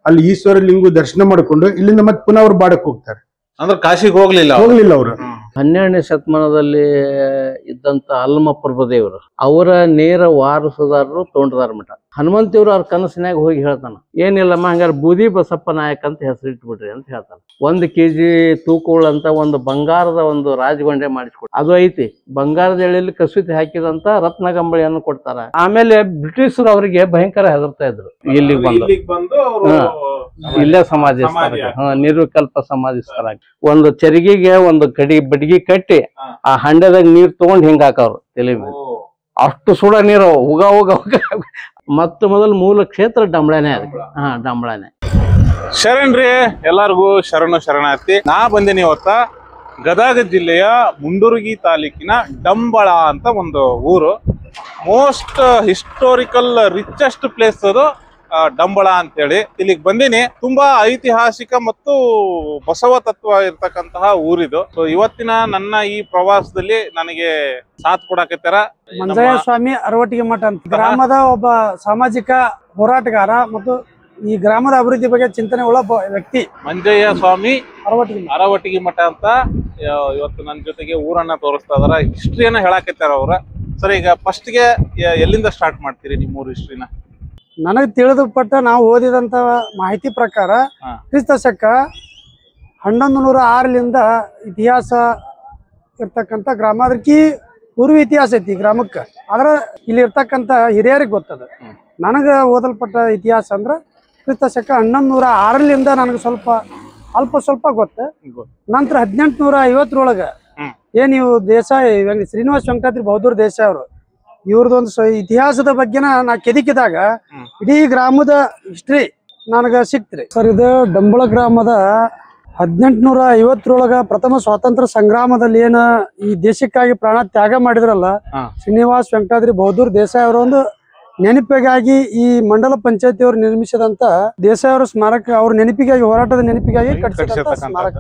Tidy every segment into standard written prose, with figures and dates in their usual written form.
ಅಲ್ಲಿ ಈಶ್ವರ ಲಿಂಗು ದರ್ಶನ ಮಾಡಿಕೊಂಡು ಇಲ್ಲಿಂದ ಮತ್ತೆ ಪುನಃ ಅವ್ರು ಬಾಡಕ್ ಹೋಗ್ತಾರೆ. ಅಂದ್ರೆ ಕಾಶಿಗೆ ಹೋಗ್ಲಿಲ್ಲ ಅವರು. 12ನೇ ಶತಮಾನದಲ್ಲಿ ಇದ್ದಂತ ಅಲ್ಮ ಪ್ರಭುದೇವರು ಅವರ ನೇರ ವಾರಸುದಾರರು ತೋಂಟದಾರ ಮಠ. ಹನುಮಂತಿಯವರು ಅವ್ರ ಕನಸಿನಾಗ ಹೋಗಿ ಹೇಳ್ತಾನ, ಏನಿಲ್ಲಮ್ಮ ಹಂಗಾರೆ ಬೂದಿ ಬಸಪ್ಪ ನಾಯಕ್ ಅಂತ ಹೆಸರಿಟ್ಬಿಡ್ರಿ ಅಂತ ಹೇಳ್ತಾನ. 1 kg ತೂಕವುಳ್ಳಂತ ಒಂದು ಬಂಗಾರದ ಒಂದು ರಾಜಗೊಂಡೆ ಮಾಡಿಸ್ಕೊಡ್ತಾರೆ. ಅದು ಐತಿ, ಬಂಗಾರದ ಎಳೆಯಲ್ಲಿ ಕಸೂತಿ ಹಾಕಿದಂತ ರತ್ನಗಂಬಳಿಯನ್ನು ಕೊಡ್ತಾರ. ಆಮೇಲೆ ಬ್ರಿಟಿಷರು ಅವರಿಗೆ ಭಯಂಕರ ಹೆದರ್ತಾ ಇದ್ರು. ಇಲ್ಲಿಗೆ ಬಂದು ಇಲ್ಲೇ ಸಮಾಧಿಸ್ತಾರ, ನಿರ್ವಿಕಲ್ಪ ಸಮಾಧಿಸ್ತಾರ. ಒಂದು ಚರಿಗೆಗೆ ಒಂದು ಬಡ್ಗಿ ಕಟ್ಟಿ ಆ ಹಂಡೆದಾಗ ನೀರ್ ತಗೊಂಡ್ ಹಿಂಗ ಹಾಕವ್ರು ತಲೆ ಮೇಲೆ. ಅಷ್ಟು ಸುಡ ನೀರು ಉಗ ಉಗ ಉಗ. ಮೊದಲು ಮೂಲ ಕ್ಷೇತ್ರ ಡಂಬಳನೆ. ಅದಕ್ಕೆ ಡಂಬಳನೆ. ಶರಣ್ರಿ, ಎಲ್ಲಾರ್ಗು ಶರಣಾರ್ಥಿ. ನಾ ಬಂದೇನಿ ಇವತ್ತ ಗದಗ ಜಿಲ್ಲೆಯ ಮುಂಡರಗಿ ತಾಲೂಕಿನ ಡಂಬಳ ಅಂತ ಒಂದು ಊರು. ಮೋಸ್ಟ್ ಹಿಸ್ಟೋರಿಕಲ್ ರಿಚೆಸ್ಟ್ ಪ್ಲೇಸ್ ಅದು ಡಂಬಳ ಅಂತೇಳಿ. ಇಲ್ಲಿಗೆ ಬಂದೀನಿ. ತುಂಬಾ ಐತಿಹಾಸಿಕ ಮತ್ತು ಬಸವ ತತ್ವ ಇರ್ತಕ್ಕಂತಹ ಊರಿದು. ಸೊ ಇವತ್ತಿನ ನನ್ನ ಈ ಪ್ರವಾಸದಲ್ಲಿ ನನಗೆ ಸಾಥ್ ಕೊಡಾಕತ್ತಾರ ಮಂಜಯ್ಯ ಸ್ವಾಮಿ ಅರವಟಿಗೆ ಮಠ ಅಂತ, ಗ್ರಾಮದ ಒಬ್ಬ ಸಾಮಾಜಿಕ ಹೋರಾಟಗಾರ ಮತ್ತು ಈ ಗ್ರಾಮದ ಅಭಿವೃದ್ಧಿ ಬಗ್ಗೆ ಚಿಂತನೆ ಉಳ್ಳ ವ್ಯಕ್ತಿ. ಮಂಜಯ್ಯ ಸ್ವಾಮಿ ಅರವಟಿಗೆ ಮಠ ಅಂತ ಇವತ್ತು ನನ್ನ ಜೊತೆಗೆ ಊರನ್ನ ತೋರಿಸ್ತಾ ಇದಾರ, ಹಿಸ್ಟ್ರಿಯನ್ನ ಹೇಳಾಕತ್ತಾರ ಅವ್ರ. ಸರ್, ಈಗ ಫಸ್ಟ್ಗೆ ಎಲ್ಲಿಂದ ಸ್ಟಾರ್ಟ್ ಮಾಡ್ತೀರಿ ನಿಮ್ಮೂರು ಹಿಸ್ಟ್ರಿನ? ನನಗೆ ತಿಳಿದುಪಟ್ಟ ನಾವು ಓದಿದಂತ ಮಾಹಿತಿ ಪ್ರಕಾರ ಕ್ರಿಸ್ತ ಶಕ 1106ಲಿಂದ ಇತಿಹಾಸ ಇರ್ತಕ್ಕಂಥ ಗ್ರಾಮ. ಅದಕ್ಕೆ ಪೂರ್ವ ಇತಿಹಾಸ ಐತಿ ಗ್ರಾಮಕ್ಕೆ. ಆದ್ರೆ ಇಲ್ಲಿ ಇರ್ತಕ್ಕಂಥ ಹಿರಿಯರಿಗೆ ಗೊತ್ತದ. ನನಗೆ ಓದಲ್ಪಟ್ಟ ಇತಿಹಾಸ ಅಂದ್ರೆ ಕ್ರಿಸ್ತ ಶಕ 1106ಲಿಂದ ನನಗೆ ಸ್ವಲ್ಪ ಗೊತ್ತು. ನಂತರ 1850ರೊಳಗ ಏನ್ ಇವು ದೇಸಾಯಿ ಶ್ರೀನಿವಾಸ ವೆಂಕಟಾದ್ರಿ ಬಹದ್ದೂರ್ ದೇಸಾಯಿ ಅವರು ಇವ್ರದೊಂದು ಇತಿಹಾಸದ ಬಗ್ಗೆನ ನಾ ಕೆದಕಿದಾಗ ಇಡೀ ಗ್ರಾಮದ ಹಿಸ್ಟ್ರಿ ನನಗ ಸಿಕ್ತ್ರಿ. ಸರ್, ಇದು ಡಂಬಳ ಗ್ರಾಮದ 1850ರೊಳಗ ಪ್ರಥಮ ಸ್ವಾತಂತ್ರ್ಯ ಸಂಗ್ರಾಮದಲ್ಲಿ ಏನ ಈ ದೇಶಕ್ಕಾಗಿ ಪ್ರಾಣ ತ್ಯಾಗ ಮಾಡಿದ್ರಲ್ಲ ಶ್ರೀನಿವಾಸ ವೆಂಕಟಾದ್ರಿ ಬಹದ್ದೂರ್ ದೇಸಾಯಿ ಅವರ ಒಂದು ನೆನಪಿಗಾಗಿ ಈ ಮಂಡಲ ಪಂಚಾಯತಿ ಅವರು ನಿರ್ಮಿಸಿದಂತ ದೇಸಾಯಿ ಅವರ ಸ್ಮಾರಕ, ಅವ್ರ ನೆನಪಿಗಾಗಿ, ಹೋರಾಟದ ನೆನಪಿಗಾಗಿ ಕಟ್ಟಿಸಿದಂತ ಸ್ಮಾರಕ.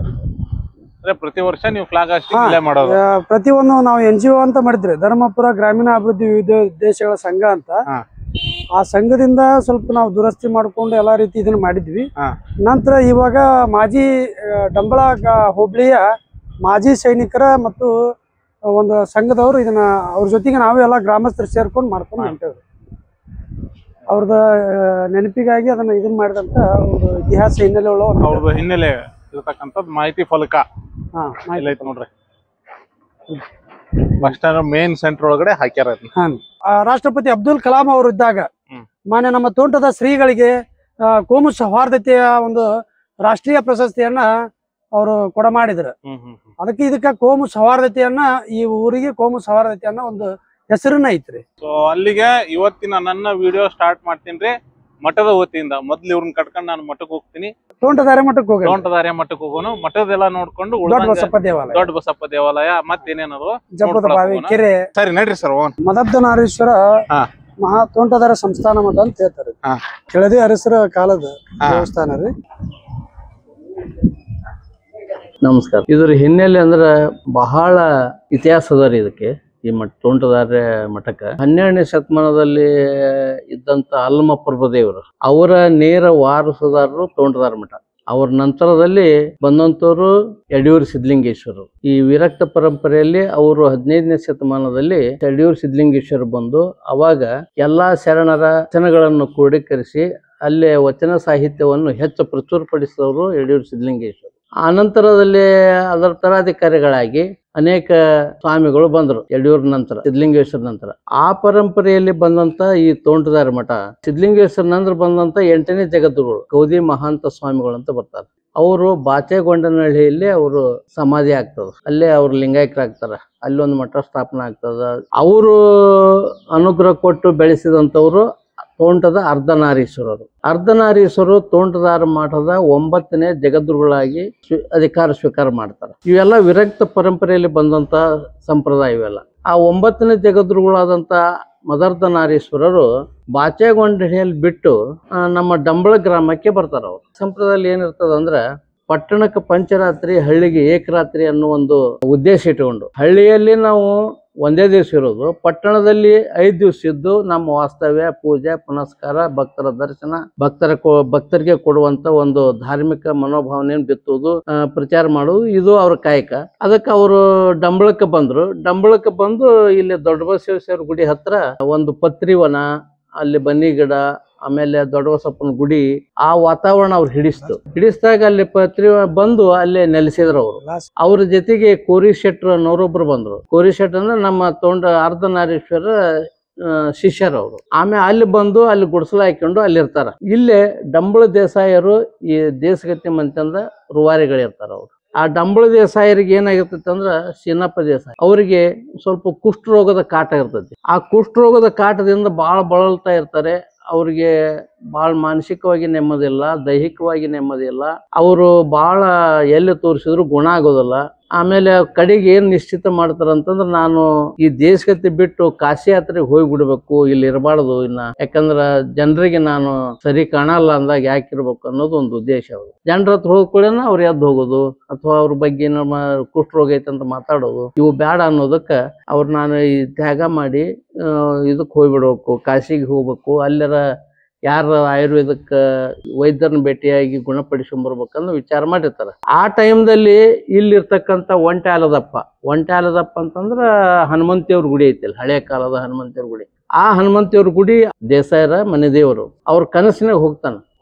ಪ್ರತಿ ವರ್ಷ ನೀವು ಫ್ಲಾಗ್ ಹಾಸ್ಟಿಂಗ್ ಮಾಡೋದು? ಪ್ರತಿಯೊಂದು ನಾವು NGO ಅಂತ ಮಾಡಿದ್ರಿ, ಧರ್ಮಪುರ ಗ್ರಾಮೀಣ ಅಭಿವೃದ್ಧಿ ವಿವಿಧ ದೇಶಗಳ ಸಂಘ ಅಂತ. ಆ ಸಂಘದಿಂದ ಸ್ವಲ್ಪ ನಾವು ದುರಸ್ತಿ ಮಾಡ್ಕೊಂಡು ಎಲ್ಲಾ ರೀತಿ ಇದನ್ನ ಮಾಡಿದ್ವಿ. ನಂತರ ಇವಾಗ ಮಾಜಿ ಡಂಬಳ ಹೋಬಳಿಯ ಮಾಜಿ ಸೈನಿಕರ ಮತ್ತು ಒಂದು ಸಂಘದವರು ಇದನ್ನ ಅವ್ರ ಜೊತೆಗೆ ನಾವೆಲ್ಲ ಗ್ರಾಮಸ್ಥರು ಸೇರ್ಕೊಂಡು ಮಾಡ್ಕೊಂಡು ಹೊಂಟೇವ್ರಿ. ಅವ್ರದ ನೆನಪಿಗಾಗಿ ಅದನ್ನ ಇದನ್ನ ಮಾಡಿದಂತ ಒಂದು ಇತಿಹಾಸ ಹಿನ್ನೆಲೆ ಉಳ್ಳ ಅವ್ರದ್ದು ಹಿನ್ನೆಲೆ ಇರತಕ್ಕಂಥದ್ದು ಮಾಹಿತಿ ಫಲಕ ಐತಿ ನೋಡ್ರಿ. ಬಸ್ ಸ್ಟ್ಯಾಂಡ್ ಮೇನ್ ಸೆಂಟರ್ ಒಳಗಡೆ ಹಾಕ್ಯಾರ. ರಾಷ್ಟ್ರಪತಿ ಅಬ್ದುಲ್ ಕಲಾಂ ಅವರು ಇದ್ದಾಗ ಮಾನ್ಯ ನಮ್ಮ ತೋಂಟದ ಶ್ರೀಗಳಿಗೆ ಕೋಮು ಸೌಹಾರ್ದತೆಯ ಒಂದು ರಾಷ್ಟ್ರೀಯ ಪ್ರಶಸ್ತಿಯನ್ನ ಅವರು ಕೊಡಮಾಡಿದ್ರು. ಅದಕ್ಕೆ ಇದಕ್ಕ ಕೋಮು ಸೌಹಾರ್ದತೆಯನ್ನ, ಈ ಊರಿಗೆ ಕೋಮು ಸೌಹಾರ್ದತೆಯನ್ನ ಒಂದು ಹೆಸರನ್ನ ಐತ್ರಿ. ಸೊ ಅಲ್ಲಿಗೆ ಇವತ್ತಿನ ನನ್ನ ವಿಡಿಯೋ ಸ್ಟಾರ್ಟ್ ಮಾಡ್ತೀನಿ. ಮಠದ ವತಿಯಿಂದ ಮೊದ್ಲು ಇವ್ರನ್ನ ಕಟ್ಕೊಂಡು ನಾನು ಮಠಕ್ಕೆ ಹೋಗ್ತೀನಿ. ತೋಂಟದಾರ್ಯ ಮಠಕ್ಕೆ ಹೋಗೋನು. ಮಠದೆಲ್ಲ ನೋಡ್ಕೊಂಡು ದೊಡ್ಡ ಬಸಪ್ಪ ದೇವಾಲಯ ಮತ್ತೇನೇನದು ಜಪದ ಬಾವಿ ಕೆರೆ. ಸರಿ, ನಡ್ರಿ ಸರ್. ಮದಬ್ದನಾರೀಶ್ವರ ಮಹಾ ತೋಂಟದಾರ ಸಂಸ್ಥಾನ ಮಠ ಅಂತ ಹೇಳ್ತಾರೆ. ಕೆಳದಿ ಅರಸರ ಕಾಲದ ದೇವಸ್ಥಾನ ರೀ. ನಮಸ್ಕಾರ. ಇದ್ರ ಹಿನ್ನೆಲೆ ಅಂದ್ರ ಬಹಳ ಇತಿಹಾಸ ಅದ ರೀ ಇದಕ್ಕೆ. ಈ ತೋಂಟದಾರ್ಯ ಮಠಕ್ಕೆ 12ನೇ ಶತಮಾನದಲ್ಲಿ ಇದ್ದಂತ ಅಲ್ಮ ಪ್ರಭುದೇವರು ಅವರ ನೇರ ವಾರಸುದಾರರು ತೋಂಟದಾರ ಮಠ. ಅವ್ರ ನಂತರದಲ್ಲಿ ಬಂದಂತವ್ರು ಯಡಿಯೂರು ಸಿದ್ಧಲಿಂಗೇಶ್ವರರು. ಈ ವಿರಕ್ತ ಪರಂಪರೆಯಲ್ಲಿ ಅವರು 15ನೇ ಶತಮಾನದಲ್ಲಿ ಯಡಿಯೂರು ಸಿದ್ಧಲಿಂಗೇಶ್ವರ ಬಂದು ಅವಾಗ ಎಲ್ಲಾ ಶರಣರ ವಚನಗಳನ್ನು ಕ್ರೋಢೀಕರಿಸಿ ಅಲ್ಲೇ ವಚನ ಸಾಹಿತ್ಯವನ್ನು ಹೆಚ್ಚು ಪ್ರಚುರಪಡಿಸಿದವರು ಯಡಿಯೂರು ಸಿದ್ಧಲಿಂಗೇಶ್ವರ. ಆನಂತರದಲ್ಲಿ ಅದರ ತರಾಧಿಕಾರಿಗಳಾಗಿ ಅನೇಕ ಸ್ವಾಮಿಗಳು ಬಂದರು ಯಡಿಯೂರ್ ನಂತರ, ಸಿದ್ಧಲಿಂಗೇಶ್ವರ ನಂತರ. ಆ ಪರಂಪರೆಯಲ್ಲಿ ಬಂದಂತ ಈ ತೋಂಟದಾರ ಮಠ ಸಿದ್ಧಲಿಂಗೇಶ್ವರ ನಂತರ ಬಂದಂತ 8ನೇ ಜಗದ್ಗುರುಗಳು ಕೌದಿ ಮಹಾಂತ ಸ್ವಾಮಿಗಳು ಅಂತ ಬರ್ತಾರೆ. ಅವರು ಬಾಚೆಗೊಂಡನಹಳ್ಳಿಯಲ್ಲಿ ಅವರು ಸಮಾಧಿ ಆಗ್ತದ. ಅಲ್ಲೇ ಅವ್ರು ಲಿಂಗಾಯಕರಾಗ್ತಾರ. ಅಲ್ಲಿ ಒಂದು ಮಠ ಸ್ಥಾಪನೆ ಆಗ್ತದ. ಅವರು ಅನುಗ್ರಹ ಕೊಟ್ಟು ಬೆಳೆಸಿದಂಥವ್ರು ತೋಂಟದ ಅರ್ಧನಾರೀಶ್ವರರು ತೋಂಟದಾರ ಮಠದ 9ನೇ ಜಗದ್ಗುರುಗಳಾಗಿ ಅಧಿಕಾರ ಸ್ವೀಕಾರ ಮಾಡ್ತಾರೆ. ಇವೆಲ್ಲ ವಿರಕ್ತ ಪರಂಪರೆಯಲ್ಲಿ ಬಂದಂತ ಸಂಪ್ರದಾಯ ಇವೆಲ್ಲ. ಆ 9ನೇ ಜಗದ್ಗುರುಗಳಾದಂತ ಮದರ್ಧನಾರೀಶ್ವರರು ಬಾಚೆಗೊಂಡಹಳ್ಳಿಯಲ್ಲಿ ಬಿಟ್ಟು ನಮ್ಮ ಡಂಬಳ ಗ್ರಾಮಕ್ಕೆ ಬರ್ತಾರ. ಅವ್ರು ಸಂಪ್ರದಾಯ ಏನಿರ್ತದ ಅಂದ್ರೆ ಪಟ್ಟಣಕ್ಕೆ ಪಂಚರಾತ್ರಿ, ಹಳ್ಳಿಗೆ ಏಕರಾತ್ರಿ ಅನ್ನೋ ಒಂದು ಉದ್ದೇಶ ಇಟ್ಟುಕೊಂಡು ಹಳ್ಳಿಯಲ್ಲಿ ನಾವು ಒಂದೇ ದಿವಸ ಇರೋದು, ಪಟ್ಟಣದಲ್ಲಿ 5 ದಿವಸ ಇದ್ದು ನಮ್ಮ ವಾಸ್ತವ್ಯ, ಪೂಜೆ ಪುನಸ್ಕಾರ, ಭಕ್ತರ ದರ್ಶನ, ಭಕ್ತರಿಗೆ ಕೊಡುವಂತ ಒಂದು ಧಾರ್ಮಿಕ ಮನೋಭಾವನೆಯನ್ನು ಬಿತ್ತುವುದು, ಪ್ರಚಾರ ಮಾಡುವುದು ಇದು ಅವ್ರ ಕಾಯಕ. ಅದಕ್ಕೆ ಅವರು ಡಂಬಳಕ್ಕೆ ಬಂದು ಇಲ್ಲಿ ದೊಡ್ಡ ಬಸವೇಶ್ವರ ಗುಡಿ ಹತ್ರ ಒಂದು ಪತ್ರಿವನ, ಅಲ್ಲಿ ಬನ್ನಿ ಗಿಡ, ಆಮೇಲೆ ದೊಡ್ಡ ಬಸಪ್ಪನ ಗುಡಿ, ಆ ವಾತಾವರಣ ಅವ್ರು ಹಿಡಿಸಿದಾಗ ಅಲ್ಲಿ ಬಂದು ಅಲ್ಲೇ ನೆಲೆಸಿದ್ರು. ಅವ್ರ ಜೊತೆಗೆ ಕೋರಿ ಶೆಟ್ರು ಅನ್ನೋರೊಬ್ರು ಬಂದ್ರು. ಕೋರಿ ಶೆಟ್ರ್ ಅಂದ್ರೆ ನಮ್ಮ ಅರ್ಧನಾರೀಶ್ವರ ಶಿಷ್ಯರವರು. ಆಮೇಲೆ ಅಲ್ಲಿ ಬಂದು ಅಲ್ಲಿ ಗುಡಿಸಲು ಹಾಕೊಂಡು ಅಲ್ಲಿರ್ತಾರ. ಇಲ್ಲೇ ಡಂಬಳ ದೇಸಾಯರು ಈ ದೇಶಗತಿ ಮಂತಂದ ರೂವಾರಿಗಳಿರ್ತಾರ. ಅವ್ರು ಆ ಡಂಬಳ ದೇಸಾಯರಿಗೆ ಏನಾಗಿರ್ತೈತಿ ಅಂದ್ರ ಶಿನಪ್ಪ ದೇಸಾಯಿ ಅವ್ರಿಗೆ ಸ್ವಲ್ಪ ಕುಷ್ಠರೋಗದ ಕಾಟ ಇರ್ತೈತಿ. ಆ ಕುಷ್ಠರೋಗದ ಕಾಟದಿಂದ ಬಾಳ ಬಳಲ್ತಾ ಇರ್ತಾರೆ. ಅವ್ರಿಗೆ ಭಾಳ ಮಾನಸಿಕವಾಗಿ ನೆಮ್ಮದಿ ಇಲ್ಲ, ದೈಹಿಕವಾಗಿ ನೆಮ್ಮದಿ ಇಲ್ಲ. ಅವರು ಭಾಳ ಎಲ್ಲಿ ತೋರಿಸಿದ್ರು ಗುಣ ಆಗೋದಿಲ್ಲ. ಆಮೇಲೆ ಕಡೆಗೆ ಏನ್ ನಿಶ್ಚಿತ ಮಾಡ್ತಾರಂತಂದ್ರ ನಾನು ಈ ದೇಶಗತಿ ಬಿಟ್ಟು ಕಾಶಿ ಯಾತ್ರೆಗೆ ಹೋಗ್ಬಿಡ್ಬೇಕು, ಇಲ್ಲಿ ಇರಬಾರ್ದು ಇನ್ನ, ಯಾಕಂದ್ರ ಜನರಿಗೆ ನಾನು ಸರಿ ಕಾಣಲ್ಲ ಅಂದಾಗ ಯಾಕಿರ್ಬೇಕು ಅನ್ನೋದು ಒಂದು ಉದ್ದೇಶ. ಅವ್ರು ಜನರ ಹತ್ರ ಹೋಗ್ಕೊಳ್ಳೇನ ಅವ್ರು ಎದ್ದು ಹೋಗೋದು ಅಥವಾ ಅವ್ರ ಬಗ್ಗೆ ನಮ್ಮ ಕುಷ್ಠರೋಗ ಐತೆ ಅಂತ ಮಾತಾಡೋದು ಇವು ಬೇಡ ಅನ್ನೋದಕ್ಕ ನಾನು ಈ ತ್ಯಾಗ ಮಾಡಿ ಇದಕ್ಕೆ ಹೋಗ್ಬಿಡ್ಬೇಕು, ಕಾಶಿಗೆ ಹೋಗ್ಬೇಕು, ಅಲ್ಲರ ಯಾರ ಆಯುರ್ವೇದಕ್ಕೆ ವೈದ್ಯರನ್ನ ಭೇಟಿಯಾಗಿ ಗುಣಪಡಿಸ್ಕೊಂಡ್ಬರ್ಬೇಕನ್ನೋ ವಿಚಾರ ಮಾಡಿರ್ತಾರೆ. ಆ ಟೈಮ್ದಲ್ಲಿ ಇಲ್ಲಿರ್ತಕ್ಕಂಥ ಒಂಟ್ಯಾಲದಪ್ಪ ಅಂತಂದ್ರ ಹನುಮಂತಿಯವ್ರ ಗುಡಿ ಐತಿಲ್ಲ, ಹಳೆ ಕಾಲದ ಹನುಮಂತಿಯವ್ರ ಗುಡಿ. ಆ ಹನುಮಂತಿಯವ್ರ ಗುಡಿ ದೇಸಾಯರ ಮನೆ ದೇವರು. ಅವ್ರ ಕನಸಿನಾಗ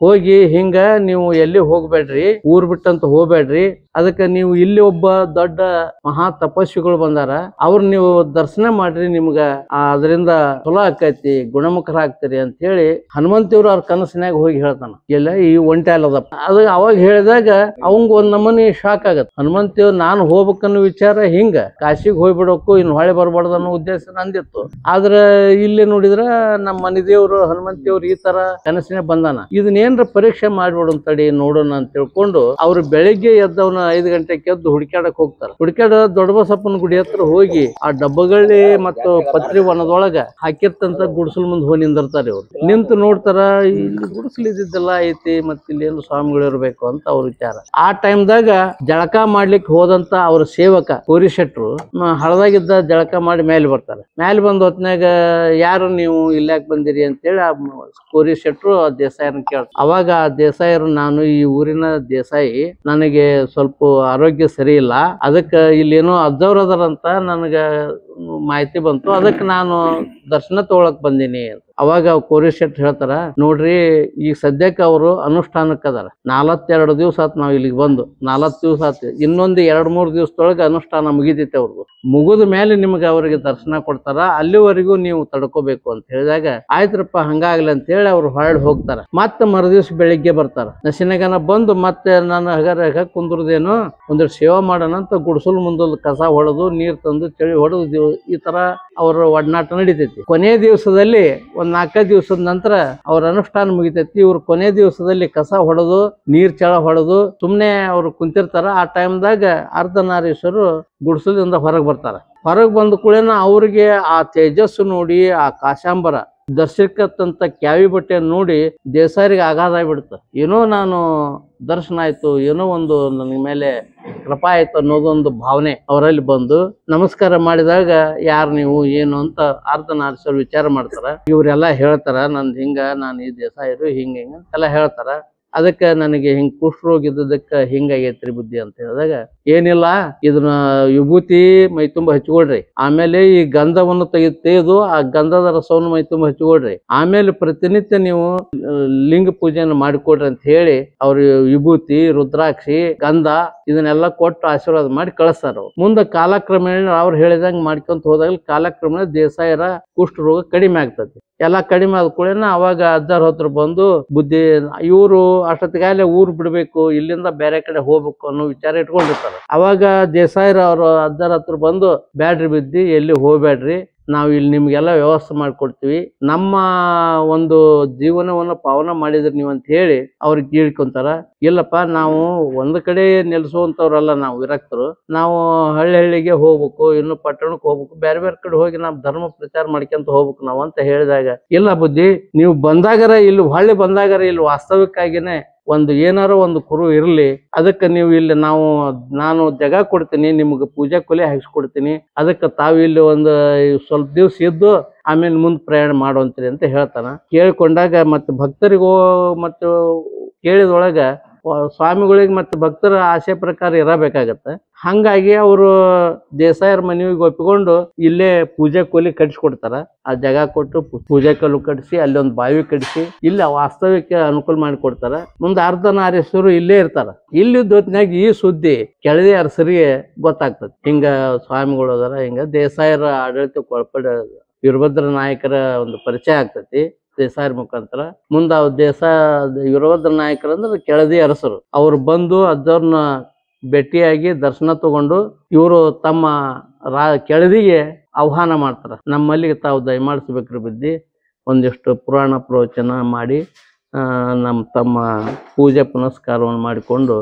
ಹೋಗಿ ಹಿಂಗ ನೀವು ಎಲ್ಲಿ ಹೋಗ್ಬೇಡ್ರಿ, ಊರ್ ಬಿಟ್ಟಂತ ಹೋಗ್ಬೇಡ್ರಿ, ಅದಕ್ಕೆ ನೀವು ಇಲ್ಲಿ ಒಬ್ಬ ದೊಡ್ಡ ಮಹಾ ತಪಸ್ವಿಗಳು ಬಂದಾರ, ಅವ್ರ ನೀವು ದರ್ಶನ ಮಾಡ್ರಿ, ನಿಮ್ಗ ಅದರಿಂದ ಚಲೋ ಆಕೈತಿ, ಗುಣಮುಖರಾಗ್ತೀರಿ ಅಂತ ಹೇಳಿ ಹನುಮಂತಿಯವ್ರು ಅವ್ರ ಕನಸಿನಾಗ ಹೋಗಿ ಹೇಳ್ತಾನ. ಇಲ್ಲ ಈ ಒಂಟ್ಯಾಲದಪ್ಪ ಅದ ಅವಾಗ ಹೇಳಿದಾಗ ಅವಂಗ ಒಂದ್ ನಮೂನಿ ಶಾಕ್ ಆಗತ್ತೆ. ಹನುಮಂತಿಯವ್ರು ನಾನು ಹೋಗ್ಬೇಕನ್ನೋ ವಿಚಾರ ಹಿಂಗ ಕಾಶಿಗೆ ಹೋಗ್ಬಿಡೋಕು, ಇನ್ನು ಹೊಳೆ ಬರ್ಬಾರ್ದು ಅನ್ನೋ ಉದ್ದೇಶ ನಂದಿತ್ತು. ಆದ್ರ ಇಲ್ಲಿ ನೋಡಿದ್ರ ನಮ್ಮ ಮನೆ ದೇವ್ರು ಹನುಮಂತಿಯವ್ರು ಈ ತರ ಕನಸಿನಾಗ ಬಂದಾನ. ಇದನ್ನೇನ್ರ ಪರೀಕ್ಷೆ ಮಾಡ್ಬಿಡು ತಡಿ ನೋಡೋಣ ಅಂತ ತಿಳ್ಕೊಂಡು ಅವ್ರು ಬೆಳಿಗ್ಗೆ ಎದ್ದವನ 5 ಗಂಟೆಗೆ ಎದ್ದು ಹುಡುಕ್ಯಾಡಕ್ ಹೋಗ್ತಾರ. ದೊಡ್ಡ ಬಸಪ್ಪನ ಗುಡಿ ಹತ್ರ ಹೋಗಿ ಆ ಡಬ್ಬಗಳ್ಳಿ ಮತ್ತು ಪತ್ರಿ ವನದೊಳಗ ಹಾಕಿರ್ತಂತ ಗುಡಿಸಲ್ ಮುಂದೆ ಹೋಗಿ ನಿಂದಿರ್ತಾರೆ. ಅವ್ರು ನಿಂತು ನೋಡ್ತಾರ, ಇಲ್ಲಿ ಗುಡಿಸಲ್ ಇದ್ದಿದ್ದೆಲ್ಲ ಐತಿ, ಮತ್ತೆ ಇಲ್ಲಿ ಏನು ಸ್ವಾಮಿಗಳು ಇರ್ಬೇಕು ಅಂತ ಅವ್ರ ವಿಚಾರ. ಆ ಟೈಮ್ದಾಗ ಜಳಕ ಮಾಡ್ಲಿಕ್ಕೆ ಹೋದಂತ ಅವ್ರ ಸೇವಕ ಕೋರಿ ಶೆಟ್ರು ಹಳದಾಗಿದ್ದ ಜಳಕ ಮಾಡಿ ಮೇಲೆ ಬರ್ತಾರೆ. ಮೇಲೆ ಬಂದ ಹೊತ್ನಾಗ ಯಾರು ನೀವು ಇಲ್ಲಾಕ್ ಬಂದಿರಿ ಅಂತೇಳಿ ಆ ಕೋರಿ ಶೆಟ್ರು ದೇಸಾಯರನ್ನ ಕೇಳ್ತಾರೆ. ಅವಾಗ ಆ ದೇಸಾಯರು ನಾನು ಈ ಊರಿನ ದೇಸಾಯಿ, ನನಗೆ ಸ್ವಲ್ಪ ಆರೋಗ್ಯ ಸರಿ ಇಲ್ಲ, ಅದಕ್ಕೆ ಇಲ್ಲೇನೋ ಅಬ್ಸರ್ವರ್ ಅದಾರಂತ ನನಗ ಮಾಹಿತಿ ಬಂತು, ಅದಕ್ಕೆ ನಾನು ದರ್ಶನ ತಗೊಳಕ್ ಬಂದೀನಿ ಅಂತ. ಅವಾಗ ಕೋರಿ ಶೆಟ್ರು ಹೇಳ್ತಾರ, ನೋಡ್ರಿ ಈಗ ಸದ್ಯಕ್ಕೆ ಅವರು ಅನುಷ್ಠಾನಕ್ಕೆ ಅದಾರ. 42 ದಿವಸ ಆತ್ ನಾವ್ ಇಲ್ಲಿಗೆ ಬಂದು, 40 ದಿವಸ ಆತ್, ಇನ್ನೊಂದು 2-3 ದಿವಸದೊಳಗೆ ಅನುಷ್ಠಾನ ಮುಗಿತೈತೆ. ಅವ್ರದ್ದು ಮುಗಿದ ಮೇಲೆ ನಿಮ್ಗೆ ಅವ್ರಿಗೆ ದರ್ಶನ ಕೊಡ್ತಾರ, ಅಲ್ಲಿವರೆಗೂ ನೀವು ತಡ್ಕೋಬೇಕು ಅಂತ ಹೇಳಿದಾಗ ಆಯ್ತ್ರಪ್ಪ ಹಂಗಾಗ್ಲಿ ಅಂತ ಹೇಳಿ ಅವ್ರು ಹೊರಡಿ ಹೋಗ್ತಾರ. ಮತ್ತೆ ಮರುದಿವ್ಸ ಬೆಳಿಗ್ಗೆ ಬರ್ತಾರ. ನಶಿನಗನ ಬಂದು ಮತ್ತೆ ನಾನು ಹಗರ ಕುಂದ್ರದೇನು ಒಂದೆರಡು ಸೇವಾ ಮಾಡೋಣ ಅಂತ ಗುಡಿಸಲು ಮುಂದೊಂದು ಕಸ ಹೊಡೆದು ನೀರ್ ತಂದು ಚಳಿ ಹೊಡೆದು ಈ ತರ ಅವ್ರ ಒಡನಾಟ ನಡೀತೈತಿ. ಕೊನೆ ದಿವಸದಲ್ಲಿ 4 ದಿವಸದ ನಂತರ ಅವ್ರ ಅನುಷ್ಠಾನ ಮುಗಿತೈತಿ. ಇವ್ರು ಕೊನೆ ದಿವಸದಲ್ಲಿ ಕಸ ಹೊಡೆದು ನೀರ್ ಚಳ ಹೊಡೆದು ಸುಮ್ನೆ ಅವ್ರು ಕುಂತಿರ್ತಾರ. ಆ ಟೈಮ್ದಾಗ ಅರ್ಧನಾರೀಶ್ವರು ಗುಡಿಸಲಿಂದ ಹೊರಗೆ ಬರ್ತಾರ. ಹೊರಗೆ ಬಂದ ಕೂಡೇನ ಅವ್ರಿಗೆ ಆ ತೇಜಸ್ಸು ನೋಡಿ, ಆ ಕಾಶಾಂಬರ ದರ್ಶಕತ್ತಂತ ಕ್ಯಾವಿ ಬಟ್ಟೆ ನೋಡಿ ದೇಸಾಯರಿಗೆ ಆಘಾತ ಆಗ್ಬಿಡ್ತ. ಏನೋ ನಾನು ದರ್ಶನ ಆಯ್ತು, ಏನೋ ಒಂದು ನನ್ನ ಮೇಲೆ ಕೃಪಾ ಆಯ್ತು ಅನ್ನೋದೊಂದು ಭಾವನೆ ಅವರಲ್ಲಿ ಬಂದು ನಮಸ್ಕಾರ ಮಾಡಿದಾಗ ಯಾರು ನೀವು ಏನು ಅಂತ ಅರ್ಧನಾರೀಶ್ವರ ವಿಚಾರ ಮಾಡ್ತಾರ. ಇವ್ರೆಲ್ಲಾ ಹೇಳ್ತಾರ, ನಂದು ಹಿಂಗ, ನಾನು ಈ ದೇಸಾಯರು ಹಿಂಗ ಅಂತೆಲ್ಲ ಹೇಳ್ತಾರ. ಅದಕ್ಕೆ ನನಗೆ ಹಿಂಗ್ ಕುಷ್ಠರೋಗ ಇದ್ದದಕ್ಕೆ ಹಿಂಗಾಗೈತ್ರಿ ಬುದ್ಧಿ ಅಂತ ಹೇಳಿದಾಗ, ಏನಿಲ್ಲ ಇದನ್ನ ವಿಭೂತಿ ಮೈ ತುಂಬ ಹಚ್ಕೊಳ್ರಿ, ಆಮೇಲೆ ಈ ಗಂಧವನ್ನು ತೆಗೆದು ಆ ಗಂಧದ ರಸವನ್ನು ಮೈ ತುಂಬ ಹಚ್ಕೊಳ್ರಿ, ಆಮೇಲೆ ಪ್ರತಿನಿತ್ಯ ನೀವು ಲಿಂಗ ಪೂಜೆಯನ್ನು ಮಾಡಿಕೊಡ್ರಿ ಅಂತ ಹೇಳಿ ಅವ್ರ ವಿಭೂತಿ, ರುದ್ರಾಕ್ಷಿ, ಗಂಧ ಇದನ್ನೆಲ್ಲ ಕೊಟ್ಟು ಆಶೀರ್ವಾದ ಮಾಡಿ ಕಳಿಸ್ತಾರ. ಮುಂದೆ ಕಾಲಕ್ರಮೇಣ ಅವ್ರು ಹೇಳಿದಂಗೆ ಮಾಡ್ಕೊಂತ ಹೋದಾಗ ಕಾಲಕ್ರಮೇಣ ದೇಸಾಯರ ಕುಷ್ಠರೋಗ ಕಡಿಮೆ ಆಗ್ತದೆ. ಎಲ್ಲ ಕಡಿಮೆ ಆದ ಕೂಡೇನ ಅವಾಗ ಅಜ್ಜಾರ್ ಹತ್ರ ಬಂದು ಬುದ್ಧಿ ಇವರು ಅಷ್ಟೊತ್ತಿಗಾಗಲೇ ಊರ್ ಬಿಡ್ಬೇಕು, ಇಲ್ಲಿಂದ ಬೇರೆ ಕಡೆ ಹೋಗ್ಬೇಕು ಅನ್ನೋ ವಿಚಾರ ಇಟ್ಕೊಂಡಿರ್ತಾರೆ. ಅವಾಗ ದೇಸಾಯರ ಅವರು ಅಜ್ಜಾರ್ ಹತ್ರ ಬಂದು, ಬ್ಯಾಡ್ರಿ ಬುದ್ಧಿ, ಎಲ್ಲಿ ಹೋಗ್ಬೇಡ್ರಿ, ನಾವು ಇಲ್ಲಿ ನಿಮ್ಗೆಲ್ಲ ವ್ಯವಸ್ಥೆ ಮಾಡ್ಕೊಡ್ತೀವಿ, ನಮ್ಮ ಒಂದು ಜೀವನವನ್ನು ಪಾವನ ಮಾಡಿದ್ರಿ ನೀವು ಅಂತ ಹೇಳಿ ಅವ್ರಿಗೆ ಕೇಳ್ಕೊಂತಾರ. ಇಲ್ಲಪ್ಪ, ನಾವು ಒಂದು ಕಡೆ ನೆಲೆಸುವಂತವ್ರಲ್ಲ, ನಾವು ವಿರಕ್ತರು, ನಾವು ಹಳ್ಳಿಗೆ ಹೋಗ್ಬೇಕು, ಇನ್ನು ಪಟ್ಟಣಕ್ಕೆ ಹೋಗ್ಬೇಕು, ಬೇರೆ ಬೇರೆ ಕಡೆ ಹೋಗಿ ನಾವು ಧರ್ಮ ಪ್ರಚಾರ ಮಾಡ್ಕೊಂತ ಹೋಗ್ಬೇಕು ನಾವು ಅಂತ ಹೇಳಿದಾಗ, ಇಲ್ಲ ಬುದ್ಧಿ, ನೀವು ಬಂದಾಗರ ಇಲ್ಲಿ ಹೊಳ್ಳಿ ಬಂದಾಗರ ಇಲ್ಲಿ ವಾಸ್ತವಿಕವಾಗಿನೇ ಒಂದು ಏನಾರ ಒಂದು ಕುರು ಇರಲಿ, ಅದಕ್ಕೆ ನೀವು ಇಲ್ಲಿ ನಾನು ಜಾಗ ಕೊಡ್ತೀನಿ, ನಿಮ್ಗೆ ಪೂಜಾ ಕೊಲೆ ಹಾಕಿಸ್ಕೊಡ್ತೀನಿ, ಅದಕ್ಕೆ ತಾವು ಇಲ್ಲಿ ಒಂದು ಸ್ವಲ್ಪ ದಿವ್ಸ ಇದ್ದು ಆಮೇಲೆ ಮುಂದೆ ಪ್ರಯಾಣ ಮಾಡುವಂತ್ರಿ ಅಂತ ಹೇಳ್ತಾನ. ಕೇಳ್ಕೊಂಡಾಗ ಮತ್ತೆ ಭಕ್ತರಿಗೂ ಮತ್ತು ಕೇಳಿದೊಳಗ ಸ್ವಾಮಿಗಳಿಗೆ ಮತ್ತೆ ಭಕ್ತರ ಆಸೆ ಪ್ರಕಾರ ಇರಬೇಕಾಗತ್ತೆ. ಹಂಗಾಗಿ ಅವರು ದೇಸಾಯರ ಮನೆಗೆ ಒಪ್ಪಿಕೊಂಡು ಇಲ್ಲೇ ಪೂಜಾ ಕೋಲಿ ಕಟ್ಸಿಕೊಡ್ತಾರ. ಆ ಜಾಗ ಕೊಟ್ಟು ಪೂಜಾ ಕೋಲು ಕಟ್ಸಿ ಅಲ್ಲಿ ಒಂದು ಬಾವಿ ಕಟ್ಸಿ ಇಲ್ಲಿ ವಾಸ್ತವ್ಯಕ್ಕೆ ಅನುಕೂಲ ಮಾಡಿಕೊಡ್ತಾರ. ಮುಂದೆ ಅರ್ಧನಾರೀಶ್ವರು ಇಲ್ಲೇ ಇರ್ತಾರ. ಇಲ್ಲಿದ್ದ ಹೊತ್ತಿನಾಗ ಈ ಸುದ್ದಿ ಕೆಳದಿ ಅರಸರಿಗೆ ಗೊತ್ತಾಗ್ತದೆ, ಹಿಂಗ ಸ್ವಾಮಿಗಳು ಅದಾರ, ಹಿಂಗ ದೇಸಾಯರ ಆಡಳಿತಕ್ಕೆ ಒಳಪಡ ವೀರಭದ್ರ ನಾಯಕರ ಒಂದು ಪರಿಚಯ ಆಗ್ತತಿ ದೇಸಾಯರ ಮುಖಾಂತರ. ಮುಂದೆ ವೀರಭದ್ರ ನಾಯಕರು ಅಂದ್ರೆ ಕೆಳದಿ ಅರಸರು ಅವ್ರು ಬಂದು ಅಜ್ಜವ್ರನ್ನ ಭೇಟಿಯಾಗಿ ದರ್ಶನ ತಗೊಂಡು ಇವರು ತಮ್ಮ ಕೆಳದಿಗೆ ಆಹ್ವಾನ ಮಾಡ್ತಾರ. ನಮ್ಮಲ್ಲಿಗೆ ತಾವು ದಯಮಾಡಿಸ್ಬೇಕ್ರಿ ಬುದ್ಧಿ, ಒಂದಿಷ್ಟು ಪುರಾಣ ಪ್ರವಚನ ಮಾಡಿ ತಮ್ಮ ಪೂಜೆ ಪುನಸ್ಕಾರವನ್ನು ಮಾಡಿಕೊಂಡು